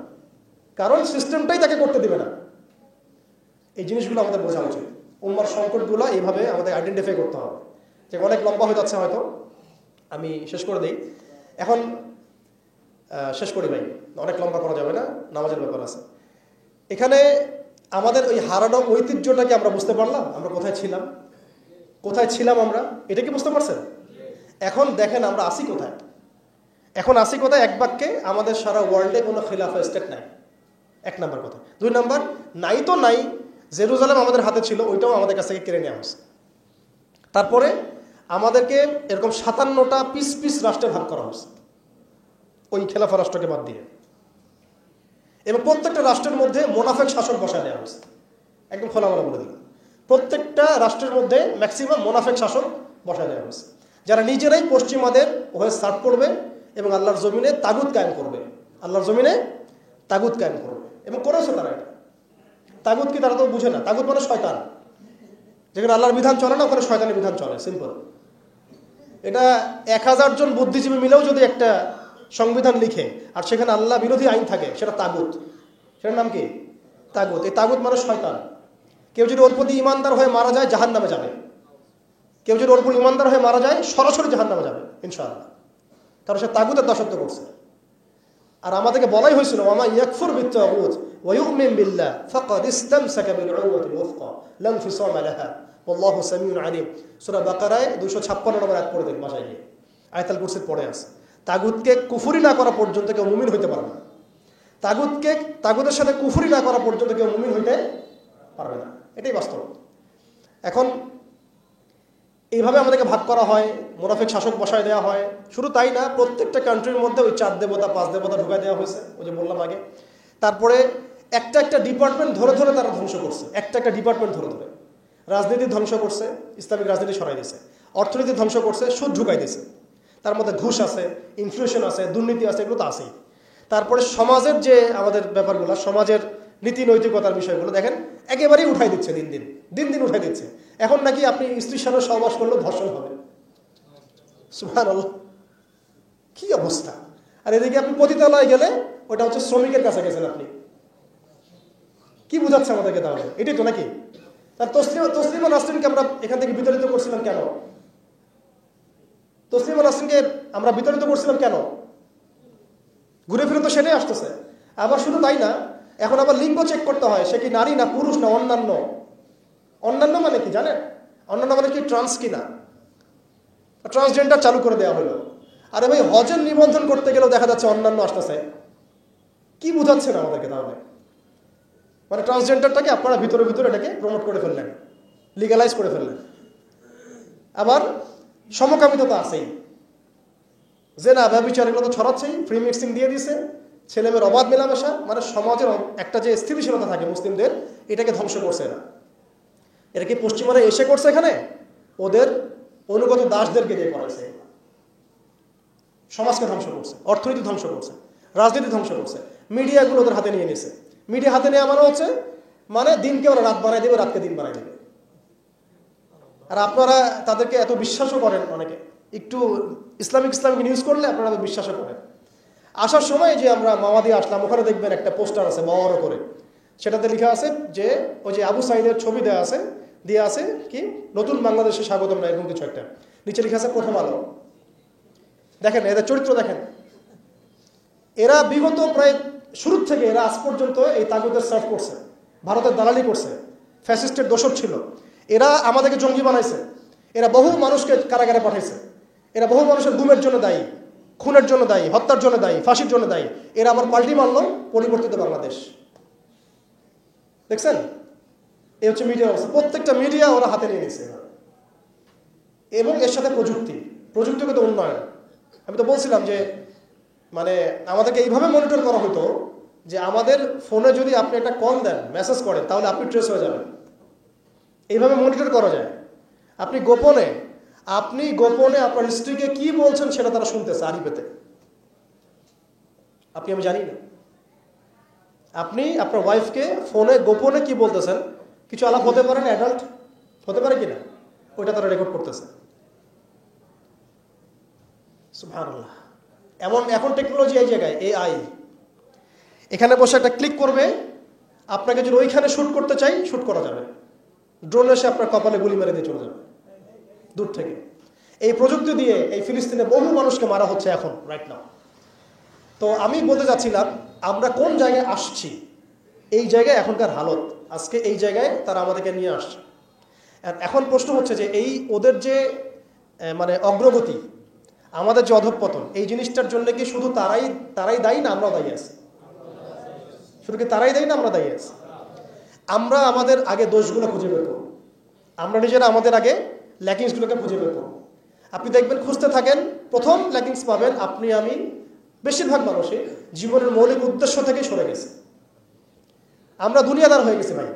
কারণ সিস্টেমটাই তাকে করতে দিবে না। এই জিনিসগুলো আমাদের বোঝা উচিত। উম্মার সংকটগুলো এইভাবে আমাদের আইডেন্টিফাই করতে হবে। যে অনেক লম্বা হয়ে যাচ্ছে, হয়তো আমি শেষ করে দিই এখন। শেষ করি ভাই, অনেক লম্বা করা যাবে না, নামাজের ব্যাপার আছে। এখানে আমাদের ওই হারানো ঐতিহ্যটাকে আমরা বুঝতে পারলাম, আমরা কোথায় ছিলাম আমরা, এটা কি বুঝতে পারছেন? এখন দেখেন আমরা আসি কোথায়। এক বাক্যে, আমাদের সারা ওয়ার্ল্ডে কোনো খিলাফা স্টেট নাই, এক নাম্বার কথা। দুই নাম্বার, নাই তো নাই, জেরুজালেম আমাদের হাতে ছিল, ওইটাও আমাদের কাছ থেকে কেড়ে নেওয়া হয়েছে। তারপরে আমাদেরকে এরকম 57টা পিস পিস রাষ্ট্রে ভাগ করা হয়েছে, ওই খেলাফা রাষ্ট্রকে বাদ দিয়ে। এবং প্রত্যেকটা রাষ্ট্রের মধ্যে মোনাফেক শাসক বসায় দেওয়া হয়েছে। একদম খোলামেলা বলে দিলাম, প্রত্যেকটা রাষ্ট্রের মধ্যে ম্যাক্সিমাম মোনাফেক শাসক বসায় দেওয়া হয়েছে, যারা নিজেরাই পশ্চিমাদের হয়ে সার্ভ করবে এবং আল্লাহর জমিনে তাগুত কায়েম করবে, এবং করেছে তারা এটা। তাগুত কি তারা তো বুঝে না, তাগুত মানে শয়তান। যেখানে আল্লাহর বিধান চলে না, ওখানে শয়তানের বিধান চলে, সিম্পল। এটা 1000 জন বুদ্ধিজীবী মিলেও যদি একটা সংবিধান লিখে আর সেখানে আল্লাহ বিরোধী আইন থাকে, সেটা তাগুত। সেটার নাম কি? তাগুত। এই তাগুত মানে শয়তান। কেউ যদি ওর প্রতি ইমানদার হয়ে মারা যায়, জাহান্নামে যাবে। কেউ যদি ওর প্রতি ইমানদার হয়ে মারা যায়, সরাসরি জাহান্নামে যাবে ইনশাআল্লাহ, কারণ সে তাগুতের দাসত্ব করছে। আর আমাদেরকে বলাই হয়েছিল, ওয়ামা ইয়াকফুর বিত্তাগুত ওয়া ইউমিন বিল্লাহ ফাকাদ ইসতামসাকা বিল উরওয়াতিল ওয়াসকা লা ইনফিসামা লাহা ওয়াল্লাহু সামিউন আলিম। সূরা বাকারায় 256 নম্বর আয়াত পড়ে দেখুন, বাসায় গিয়ে আয়াতুল কুরসির পড়ে আছে। তাগুতকে কুফরি না করা পর্যন্ত কেউ মুমিন হইতে পারবে না। তাগুতের সাথে কুফরি না করা পর্যন্ত কেউ মুমিন হইতে পারবে না, এটাই বাস্তব। এখন এইভাবে আমাদেরকে ভাগ করা হয়, মুনাফিক শাসক বসায় দেওয়া হয়। শুধু তাই না, প্রত্যেকটা কান্ট্রির মধ্যে ওই 4 দেবতা 5 দেবতা ঢুকাই দেওয়া হয়েছে, ওই যে বললাম আগে। তারপরে একটা ডিপার্টমেন্ট ধরে ধরে তারা ধ্বংস করছে, একটা ডিপার্টমেন্ট ধরে ধরে। রাজনীতি ধ্বংস করছে, ইসলামিক রাজনীতি সরাই দিয়েছে। অর্থনীতি ধ্বংস করছে, সুদ ঢুকাই দিয়েছে। তার মধ্যে ঘুষ আছে, ইনফ্লেশন আছে, দুর্নীতি আছে, এগুলো তো আছেই। তারপরে সমাজের যে আমাদের ব্যাপারগুলো, সমাজের নীতি নৈতিকতার বিষয়গুলো দেখেন একেবারেই উঠাই দিচ্ছে, দিন দিন উঠাই দিচ্ছে। এখন নাকি আপনি স্ত্রীর সাথে সহবাস করলেও ধর্ষণ হবে। সুবহানাল্লাহ, কি অবস্থা! আর এদিকে আপনি পতিতালয়ে গেলে ওটা হচ্ছে শ্রমিকের কাছে গেছেন আপনি। কি বুঝাচ্ছে আমাদেরকে তাহলে? এটাই তো নাকি? তার তসলিমা নাসরিনকে আমরা এখান থেকে বিতাড়িত করছিলাম কেন? তসলিমা নাসরিনকে আমরা বিতাড়িত করছিলাম কেন? ঘুরে ফিরে তো সেটাই আসতেছে। আবার শুধু তাই না, এখন আবার লিঙ্গ চেক করতে হয়, সে কি নারী না পুরুষ না অন্যান্য। অন্যান্য মানে কি জানেন? অন্যান্য মানে কি ট্রান্স কিনা, ট্রান্সজেন্ডার চালু করে দেওয়া হলো। আরে ভাই, হজের নিবন্ধন করতে গেলেও দেখা যাচ্ছে অন্যান্য আসতেছে। কি বুঝাচ্ছেন আমাদেরকে তাহলে? মানে ট্রান্সজেন্ডারটাকে আপনারা ভিতরে ভিতরে এটাকে প্রমোট করে ফেললেন, লিগালাইজ করে ফেললেন। আবার সমকামিতা তো আছেই, যে না ব্যভিচার এগুলো তো ছড়াচ্ছেই, ফ্রি মিক্সিং দিয়ে দিছে, ছেলেমেয়ের অবাধ মেলামেশা। মানে সমাজের একটা যে স্থিতিশীলতা থাকে মুসলিমদের, এটাকে ধ্বংস করছে এরা। এটা কি পশ্চিমারা এসে করছে? এখানে ওদের অনুগত দাসদেরকে দিয়ে করাইছে। সমাজকে ধ্বংস করছে, অর্থনীতি ধ্বংস করছে, রাজনীতি ধ্বংস করছে, মিডিয়াগুলো ওদের হাতে নিয়ে নিছে। মিডিয়া হাতে নেওয়া মানে হচ্ছে মানে দিনকে ওরা রাত বানাই দেবে, রাতকে দিন বানাই দেবে। আর আপনারা তাদেরকে এত বিশ্বাসও করেন, অনেকে একটু ইসলামিক নিউজ করলে আপনারা বিশ্বাসও করেন। আসার সময় যে আমরা মাওয়া দিয়ে আসলাম, ওখানে দেখবেন একটা পোস্টার আছে বড় করে, সেটাতে লেখা আছে যে ওই যে আবু সাইদের ছবি দেওয়া আছে, দিয়ে আছে কি নতুন বাংলাদেশে স্বাগতম না এরকম কিছু একটা, নিচে লেখা আছে প্রথম আলো। দেখেন এদের চরিত্র দেখেন। এরা বিগত প্রায় শুরুর থেকে এরা আজ পর্যন্ত এই তাগুতের সার্ভ করছে, ভারতের দালালি করছে, ফ্যাসিস্টের দোসর ছিল। এরা আমাদেরকে জঙ্গি বানাইছে, এরা বহু মানুষকে কারাগারে পাঠাইছে, এরা বহু মানুষের গুমের জন্য দায়ী, খুনের জন্য দায়ী, হত্যার জন্য দায়ী, ফাঁসির জন্য দায়ী। এরা আবার পাল্টি মারল পরিবর্তিত বাংলাদেশ। দেখছেন? এই হচ্ছে মিডিয়ার অবস্থা। প্রত্যেকটা মিডিয়া ওরা হাতে নিয়ে নিয়েছে, এবং এর সাথে প্রযুক্তিগত উন্নয়ন। আমি তো বলছিলাম যে মানে আমাদেরকে এইভাবে মনিটর করা হতো যে আমাদের ফোনে যদি আপনি একটা কল দেন, মেসেজ করেন, তাহলে আপনি ট্রেস হয়ে যাবেন। এইভাবে মনিটর করা যায়। আপনি গোপনে আপনার স্ত্রীকে কি বলছেন সেটা তারা শুনতেছে আড়ি পেতে। আপনি আমি জানি না। আপনি আপনার ওয়াইফকে ফোনে গোপনে কি বলতেছেন, কিছু আলাপ হতে পারে না, অ্যাডাল্ট হতে পারে কিনা, ওইটা তারা রেকর্ড করতেছে। সুবহানাল্লাহ। এখন টেকনোলজি এই জায়গায়, AI, এখানে বসে একটা ক্লিক করবে, আপনাকে যদি ওইখানে শ্যুট করতে চাই শ্যুট করা যাবে, ড্রোন এসে আপনার কপালে গুলি মেরে দিয়ে চলে যাবে দূর থেকে। এই প্রযুক্তি দিয়ে এই ফিলিস্তিনে বহু মানুষকে মারা হচ্ছে এখন, রাইট নাও। তো আমি বলতে চাচ্ছিলাম, আমরা কোন জায়গায় আসছি, এই জায়গায় এখনকার হালত, আজকে এই জায়গায় তারা আমাদেরকে নিয়ে আসছে। এখন প্রশ্ন হচ্ছে যে এই ওদের যে মানে অগ্রগতি, আমাদের যে অধঃপতন, এই জিনিসটার জন্য কি শুধু তারাই দায়ী না আমরাও দায়ী আছি? শুধু কি তারাই দায়ী না আমরা দায়ী আছি? আমরা আমাদের আগে দোষগুলো খুঁজে বের করব, আমরা নিজেরা আমাদের আগে ল্যাকিংসগুলোকে খুঁজে বের করব। আপনি দেখবেন, খুঁজতে থাকেন, প্রথম ল্যাকিংস পাবেন আপনি আমি, বেশিরভাগ মানুষই জীবনের মৌলিক উদ্দেশ্য থেকে সরে গেছে। আমরা দুনিয়াদার হয়ে গেছি ভাই।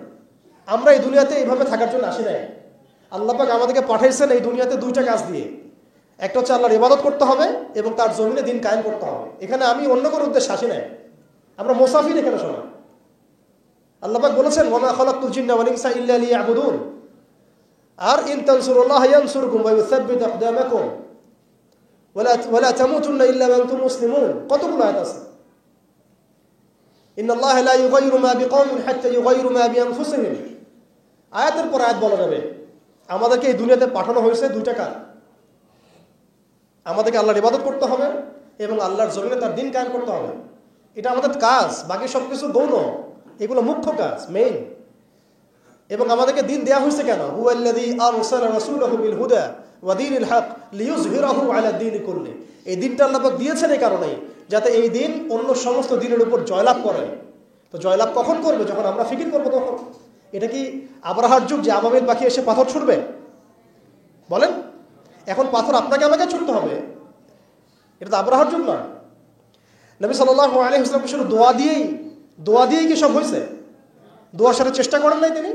আমরা এই দুনিয়াতে এইভাবে থাকার জন্য আসি নাই। আল্লাহ পাক আমাদেরকে পাঠাইছেন এই দুনিয়াতে দুইটা কাজ দিয়ে। একটা হচ্ছে আল্লাহর ইবাদত করতে হবে এবং তার জমিনে দিন কায়েম করতে হবে। এখানে আমি অন্য কোনো উদ্দেশ্যে আসি নাই, আমরা মুসাফির এখানে সবাই। আল্লাহ পাক বলেছেন, ওয়া মা খালাকতুল জিন্না ওয়াল ইনসা ইল্লা লিয়াবুদুন, আর ইন তানসুরুল্লাহা ইয়ানসুরকুম ওয়া ইউসাব্বিত আকদামাকুম ওয়ালা তামুতুন্না ইল্লা ওয়া আনতুম মুসলিমুন। কতগুলো আয়াত আছে। ইন্নাল্লাহা লা ইউগাইয়িরু মা বিকওমিন হাত্তা ইউগাইয়িরু মা বিআনফুসিহিম। আয়াতের পর আয়াত বলা যাবে। আমাদেরকে এই দুনিয়াতে পাঠানো হয়েছে দুইটা কাজ, আমাদেরকে আল্লাহর ইবাদত করতে হবে এবং আল্লাহর জমিনে তার দিন কায়েম করতে হবে। এটা আমাদের কাজ, বাকি সবকিছু গৌণ, এগুলো মুখ্য কাজ, মেইন। এবং আমাদেরকে দিন দেয়া হয়েছে কেন? হুয়াল্লাযী আরসালা রাসূলাহু বিল হুদা ওয়া দীনিল হক লিইয়ুযহিরাহু আলা দ্বীনি কুল্লি। এই দিনটা আল্লাহ পাক দিয়েছেন এই কারণেই, যাতে এই দিন অন্য সমস্ত দিনের উপর জয়লাভ করে। তো জয়লাভ কখন করবে? যখন আমরা ফিকির করবো তখন। এটা কি আব্রাহার যুগ যে আবাবিল পাখি এসে পাথর ছুড়বে? বলেন, এখন পাথর আপনাকে আমাকে ছুটতে হবে? এটা তো আব্রাহার যুগ না। নবী সাল্লাল্লাহু আলাইহি ওয়াসাল্লাম শুধু দোয়া দিয়েই কি সব হয়েছে? দোয়ার সাথে চেষ্টা করেন নাই তিনি?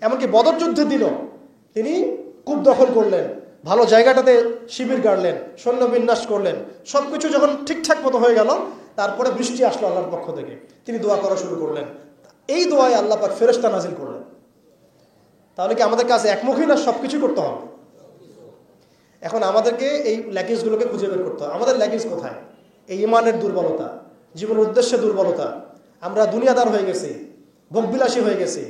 এমনকি বদর যুদ্ধের দিনও তিনি কূপ দখল করলেন, ভালো জায়গাটাতে শিবির গাড়লেন, সৈন্য বিন্যাস করলেন, সবকিছু যখন ঠিকঠাক মতো হয়ে গেল, তারপরে বৃষ্টি আসলো আল্লাহর পক্ষ থেকে, তিনি দোয়া করা শুরু করলেন। এই দোয়ায় আল্লাহ পাক ফেরেশতা নাজিল করলেন। তাহলে কি আমাদের কাছে একমুখী না সবকিছু করতে হবে? এখন আমাদেরকে এই ল্যাকিংসগুলোকে খুঁজে বের করতে হবে। আমাদের ল্যাকিংস কোথায়? এই ইমানের দুর্বলতা, জীবনের উদ্দেশ্যে দুর্বলতা। আমরা দুনিয়াদার হয়ে গেছি, ভোগবিলাসী হয়ে গেছি,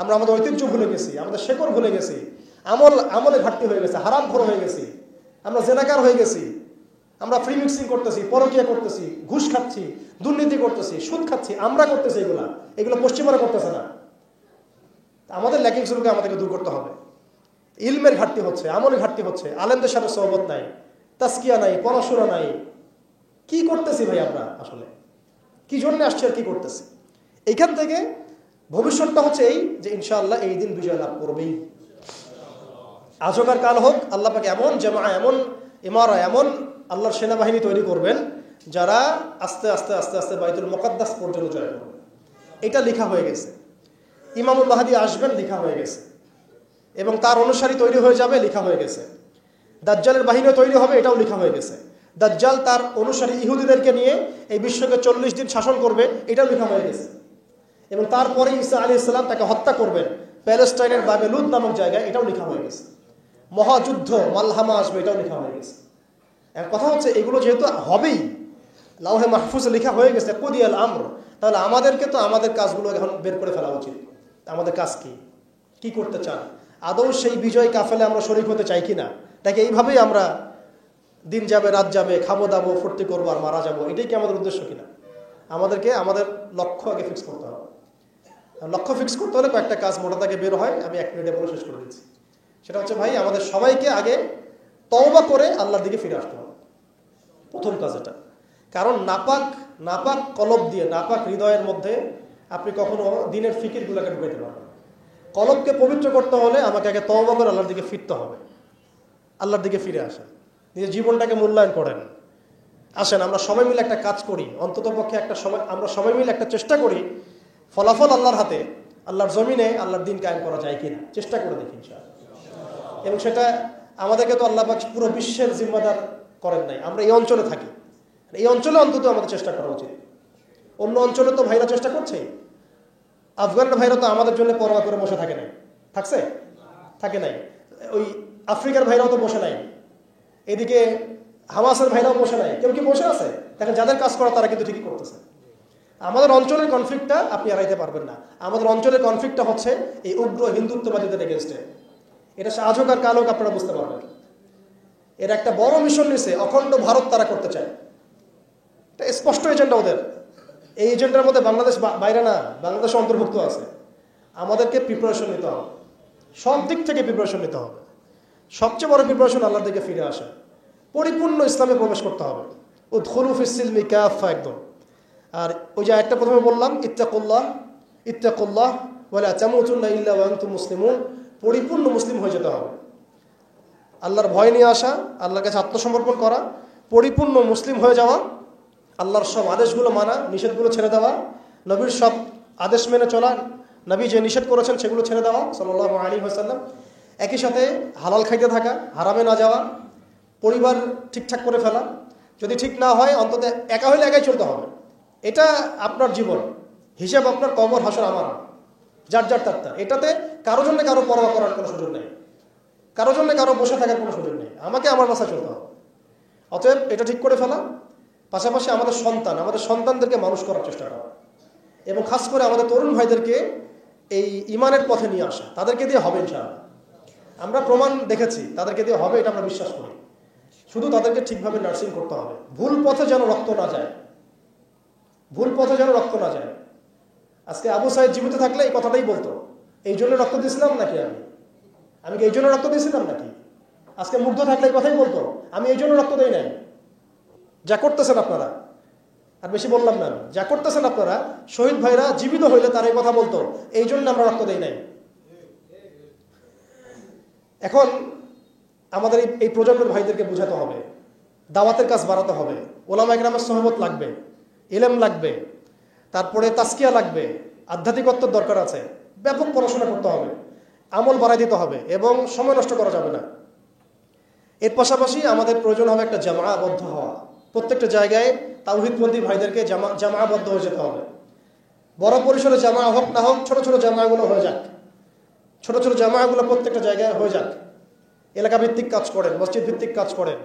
আমরা আমাদের ঐতিহ্য ভুলে গেছি, আমাদের শেকড় ভুলে গেছি, আমলে ঘাটতি হয়ে গেছে, হারামখোর হয়ে গেছি, আমরা জেনাকার হয়ে গেছি, আমরা ফ্রি মিক্সিং করতেছি, পরকীয়া করতেছি, ঘুষ খাচ্ছি, দুর্নীতি করতেছি, সুদ খাচ্ছি, আমরা করতেছি। এগুলো পশ্চিমারা করতেছে না। আমাদের ল্যাকিংসগুলোকে আমাদেরকে দূর করতে হবে। ইলমের ঘাটতি হচ্ছে, আমলের ঘাটতি হচ্ছে, আলেমদের সাথে সোহবত নাই, তাসকিয়া নাই, পড়াশোনা নাই। কি করতেছি ভাই আমরা? আসলে কি জন্য আসছি আর কি করতেছি? এইখান থেকে ভবিষ্যৎটা হচ্ছে এই যে ইনশাআল্লাহ এই দিন বিজয় লাভ করবেই। আজকার কাল হোক, আল্লাহ পাক এমন জামা, এমন ইমারা, এমন আল্লাহর সেনাবাহিনী তৈরি করবেন যারা আস্তে আস্তে আস্তে আস্তে বাইতুল মুকাদ্দাস পর্যন্ত জয় করবে। এটা লেখা হয়ে গেছে। ইমামুল মাহদী আসবেন, লেখা হয়ে গেছে, এবং তার অনুসারী তৈরি হয়ে যাবে, লেখা হয়ে গেছে। দাজ্জালের বাহিনীও তৈরি হবে, এটাও লেখা হয়ে গেছে। দাজ্জাল তার অনুসারী ইহুদিদেরকে নিয়ে এই বিশ্বকে 40 দিন শাসন করবে, এটাও লেখা হয়ে গেছে। এবং তারপরে ঈসা আলাইহিস সালাম তাকে হত্যা করবেন প্যালেস্টাইনের বাবেলুদ নামক জায়গায়, এটাও লেখা হয়ে গেছে। মহাযুদ্ধ মালহামা আসবে, এটাও লেখা হয়ে গেছে। এক কথা হচ্ছে এগুলো যেহেতু হবেই, লাউহে মাহফুজে লেখা হয়ে গেছে কুদিয়াল আমর, তাহলে আমাদেরকে তো আমাদের কাজগুলো এখন বের করে ফেলা উচিত। আমাদের কাজ কি করতে চান? আদৌ সেই বিজয় কাফেলে আমরা শরীক হতে চাই কিনা? নাকি এইভাবেই আমরা দিন যাবে রাত যাবে, খাবো দাবো, ফুর্তি করবো আর মারা যাবো, এটাই কি আমাদের উদ্দেশ্য কিনা? আমাদেরকে আমাদের লক্ষ্য আগে ফিক্স করতে হবে। লক্ষ্য ফিক্স করতে হলে কয়েকটা কাজ মোটা থেকে বের হয়, আমি 1 মিনিটে বলে শেষ করে দিচ্ছি। সেটা হচ্ছে ভাই, আমাদের সবাইকে আগে তওবা করে আল্লাহর দিকে ফিরে আসতে হবে, প্রথম কাজ এটা। কারণ নাপাক কলব দিয়ে, নাপাক হৃদয়ের মধ্যে আপনি কখনো দিনের ফিকিরগুলোকে ঢুকাইতে পারবেন। কলবকে পবিত্র করতে হলে আমাকে আগে তওবা করে আল্লাহর দিকে ফিরতে হবে। আল্লাহর দিকে ফিরে আসেন, নিজের জীবনটাকে মূল্যায়ন করেন। আসেন আমরা সবাই মিলে একটা কাজ করি, অন্তত পক্ষে একটা সময় আমরা সবাই মিলে একটা চেষ্টা করি, ফলাফল আল্লাহর হাতে, আল্লাহর জমিনে আল্লাহর দিন কায়েম করা যায় কিনা চেষ্টা করে দেখি ইনশাআল্লাহ। এবং সেটা আমাদেরকে তো আল্লাহ পাক পুরো বিশ্বের জিম্মাদার করেন নাই, আমরা এই অঞ্চলে থাকি, এই অঞ্চলে অন্তত আমাদের চেষ্টা করা উচিত। অন্য অঞ্চলে তো ভাইরা চেষ্টা করছে। আফগানের ভাইরা তো আমাদের জন্য পরোয়া করে বসে থাকে নাই, থাকছে? থাকে নাই। ওই আফ্রিকার ভাইরাও তো বসে নাই, এদিকে হামাসের ভাইরাও বসে নাই। কেউ কি বসে আছে? দেখেন, যাদের কাজ করা তারা কিন্তু ঠিকই করতেছে। আমাদের অঞ্চলের কনফ্লিক্টটা আপনি এড়াইতে পারবেন না। আমাদের অঞ্চলের কনফ্লিক্টটা হচ্ছে এই উগ্র হিন্দুত্ববাদীদের এগেনস্টে। এটা আজ হোক আর কাল হোক আপনারা বুঝতে পারবেন। এর একটা বড় মিশন নিছে, অখণ্ড ভারত তারা করতে চায়। এটা স্পষ্ট এজেন্ডা ওদের। এই এজেন্ডার মধ্যে বাংলাদেশ বাইরে না, বাংলাদেশ অন্তর্ভুক্ত আছে। আমাদেরকে প্রিপারেশন নিতে হবে, সব দিক থেকে প্রিপারেশন নিতে হবে। সবচেয়ে বড় প্রিপারেশন আল্লাহর দিকে ফিরে আসা, পরিপূর্ণ ইসলামে প্রবেশ করতে হবে। উদখুলু ফিস-সিলমি কাফা, একদম। আর ওই যে একটা প্রথমে বললাম, ইত্তাকুল্লাহ ইত্তাকুল্লাহ ওয়ালা তামুতুন্না ইল্লা ওয়া আনতুম মুসলিমুন, পরিপূর্ণ মুসলিম হয়ে যেতে হবে। আল্লাহর ভয় নিয়ে আসা, আল্লাহর কাছে আত্মসমর্পণ করা, পরিপূর্ণ মুসলিম হয়ে যাওয়া, আল্লাহর সব আদেশগুলো মানা, নিষেধগুলো ছেড়ে দেওয়া, নবীর সব আদেশ মেনে চলা, নবী যে নিষেধ করেছেন সেগুলো ছেড়ে দেওয়া সাল্লাল্লাহু আলাইহি ওয়াসাল্লাম। একই সাথে হালাল খাইতে থাকা, হারামে না যাওয়া, পরিবার ঠিকঠাক করে ফেলা। যদি ঠিক না হয় অন্তত একা হইলে একাই চলতে হবে। এটা আপনার জীবন, হিসাব আপনার, কবর হাসর আমার, যার যার তার। এটাতে কারো জন্য কারো পরোয়া করার কোনো সুযোগ নেই, কারো জন্য কারো বসে থাকার কোনো সুযোগ নেই। আমাকে আমার রাস্তায় চলতে হবে। অতএব এটা ঠিক করে ফেলা, পাশাপাশি আমাদের সন্তানদেরকে মানুষ করার চেষ্টা করা, এবং খাস করে আমাদের তরুণ ভাইদেরকে এই ইমানের পথে নিয়ে আসা। তাদেরকে দিয়ে হবে ইনশাআল্লাহ। আমরা প্রমাণ দেখেছি তাদেরকে দিয়ে হবে, এটা আমরা বিশ্বাস করি। শুধু তাদেরকে ঠিকভাবে নার্সিং করতে হবে। ভুল পথে যেন রক্ত না যায়, ভুল পথে যেন রক্ত না যায়। আজকে আবু সাইদ জীবিত থাকলে এই কথাটাই বলতো, এই জন্য রক্ত দিয়েছিলাম নাকি, আমি কি এই জন্য রক্ত দিয়েছিলাম নাকি? আজকে মুগ্ধ থাকলে এই কথাই বলতো, আমি এই জন্য রক্ত দেই নাই। যা করতেছেন আপনারা, আর বেশি বললাম না, যা করতেছেন আপনারা, শহীদ ভাইরা জীবিত হইলে তার এই কথা বলতো, এই জন্য আমরা রক্ত দেই নাই। এখন আমাদের এই প্রজন্মের ভাইদেরকে বোঝাতে হবে, দাওয়াতের কাজ বাড়াতে হবে, ওলামা ইকরামের সহবত লাগবে, ইলম লাগবে, তারপরে তাসকিয়া লাগবে, আধ্যাত্মিকত্বর দরকার আছে, ব্যাপক পড়াশোনা করতে হবে, আমল বাড়াই দিতে হবে, এবং সময় নষ্ট করা যাবে না। এর পাশাপাশি আমাদের প্রয়োজন হবে একটা জামাআবদ্ধ হওয়া। প্রত্যেকটা জায়গায় তাওহীদপন্থী ভাইদেরকে জামাআবদ্ধ হয়ে যেতে হবে। বড় পরিসরে জামা হোক না হোক, ছোট ছোট জামাগুলো হয়ে যাক, ছোট ছোট জামাগুলো প্রত্যেকটা জায়গায় হয়ে যাক। এলাকা ভিত্তিক কাজ করেন, মসজিদ ভিত্তিক কাজ করেন,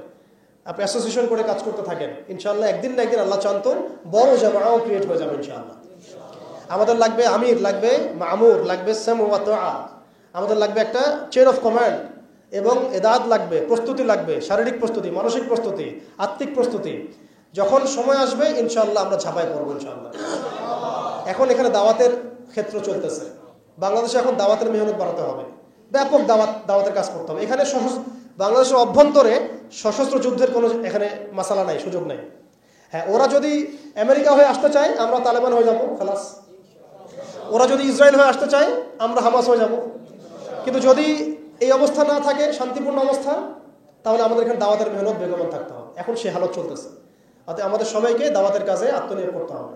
আপনি অ্যাসোসিয়েশন করে কাজ করতে থাকেন। ইনশাআল্লাহ একদিন না একদিন আল্লাহ চান তো বড় জামাও ক্রিয়েট হয়ে যাবে ইনশাআল্লাহ। আমাদের লাগবে আমির, লাগবে মামুর, লাগবে সাম ওয়া তাআ, আমাদের লাগবে একটা চেইন অফ কমান্ড, এবং এদাত লাগবে, প্রস্তুতি লাগবে, শারীরিক প্রস্তুতি, মানসিক প্রস্তুতি, আত্মিক প্রস্তুতি। যখন সময় আসবে ইনশাআল্লাহ আমরা ঝাঁপায় পড়বো ইনশাআল্লাহ। এখন এখানে দাওয়াতের ক্ষেত্র চলতেছে, বাংলাদেশে এখন দাওয়াতের মেহনত বাড়াতে হবে, ব্যাপক দাওয়াতের কাজ করতে হবে। এখানে বাংলাদেশের অভ্যন্তরে সশস্ত্র যুদ্ধের কোনো এখানে মাসালা নাই, সুযোগ নাই। হ্যাঁ, ওরা যদি আমেরিকা হয়ে আসতে চায় আমরা তালেবান হয়ে যাব, খালাস। ওরা যদি ইসরায়েল হয়ে আসতে চায় আমরা হামাস হয়ে যাব। কিন্তু যদি এই অবস্থা না থাকে, শান্তিপূর্ণ অবস্থা, তাহলে আমাদের এখানে দাওয়াতের মেহনত বেগমান থাকতে হবে। এখন সে হালত চলতেছে, অর্থাৎ আমাদের সবাইকে দাওয়াতের কাজে আত্মনিয়োগ করতে হবে,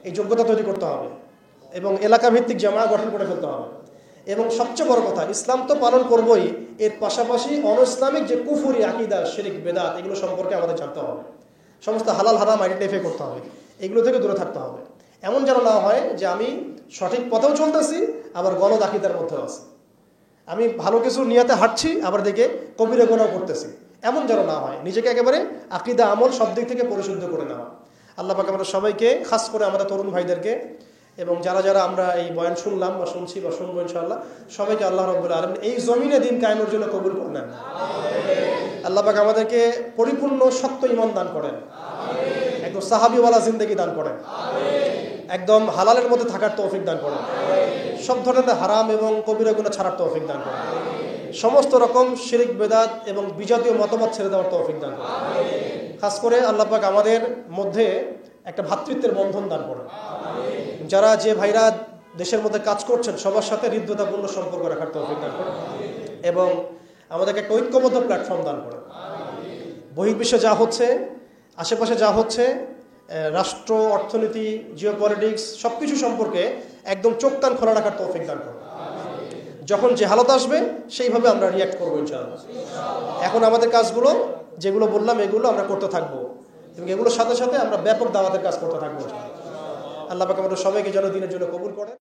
এই যোগ্যতা তৈরি করতে হবে, এবং এলাকা ভিত্তিক জামা গঠন করে ফেলতে হবে। এবং সবচেয়ে বড় কথা, ইসলাম তো পালন করবই, এর পাশাপাশি অনইসলামিক যে কুফরি আকীদা, শিরক, বেদাত, এগুলো সম্পর্কে আমাদের জানতে হবে। সমস্ত হালাল হারাম আইডেন্টিফাই করতে হবে, এগুলো থেকে দূরে থাকতে হবে। এমন যেন না হয় যে আমি সঠিক পথেও চলতেছি আবার গলদ আকীদার মধ্যেও আছি, আমি ভালো কিছু নিয়াতে হাঁটছি আবার দেখে কবিরা গুনাহ করতেছি, এমন যেন না হয়। নিজেকে একেবারে আকীদা আমল সব দিক থেকে পরিশুদ্ধ করে নেওয়া। আল্লাহ পাক আমাদের সবাইকে, খাস করে আমাদের তরুণ ভাইদেরকে, এবং যারা যারা আমরা এই বয়ান শুনলাম বা শুনছি বা শুনবো ইনশাআল্লাহ, সবাইকে আল্লাহ রাব্বুল আলামিন এই জমিনে দিন কায়েমের জন্য কবুল করে নেন। আল্লাহ পাক আমাদেরকে পরিপূর্ণ সত্য ঈমান দান করেন, একদম সাহাবীওয়ালা জিন্দেগি দান করেন, একদম হালালের মধ্যে থাকার তৌফিক দান করেন, সব ধরনের হারাম এবং কবিরা গুনাহ ছাড়ার তৌফিক দান করেন, সমস্ত রকম শিরক, বেদাত এবং বিজাতীয় মতবাদ ছেড়ে দেওয়ার তৌফিক দান করেন। খাস করে আল্লাহ পাক আমাদের মধ্যে একটা ভ্রাতৃত্বের বন্ধন দান করেন। যারা যে ভাইরা দেশের মধ্যে কাজ করছেন সবার সাথে হৃদ্যতাপূর্ণ সম্পর্ক রাখার তৌফিক দান করেন, এবং আমাদেরকে একটা ঐক্যবদ্ধ প্ল্যাটফর্ম দান করেন। বহির্বিশ্বে যা হচ্ছে, আশেপাশে যা হচ্ছে, রাষ্ট্র, অর্থনীতি, জিওপলিটিক্স, সবকিছু সম্পর্কে একদম চোখ কান খোলা রাখার তৌফিক দান করেন। যখন যে হালত আসবে সেইভাবে আমরা রিয়াক্ট করবো ইনশাআল্লাহ। এখন আমাদের কাজগুলো যেগুলো বললাম এগুলো আমরা করতে থাকবো, এবং এগুলোর সাথে সাথে আমরা ব্যাপক দাওয়াতের কাজ করতে থাকবো। আল্লাহ পাক আমাদের সবাইকে যেন দিনের জন্য কবুল করেন।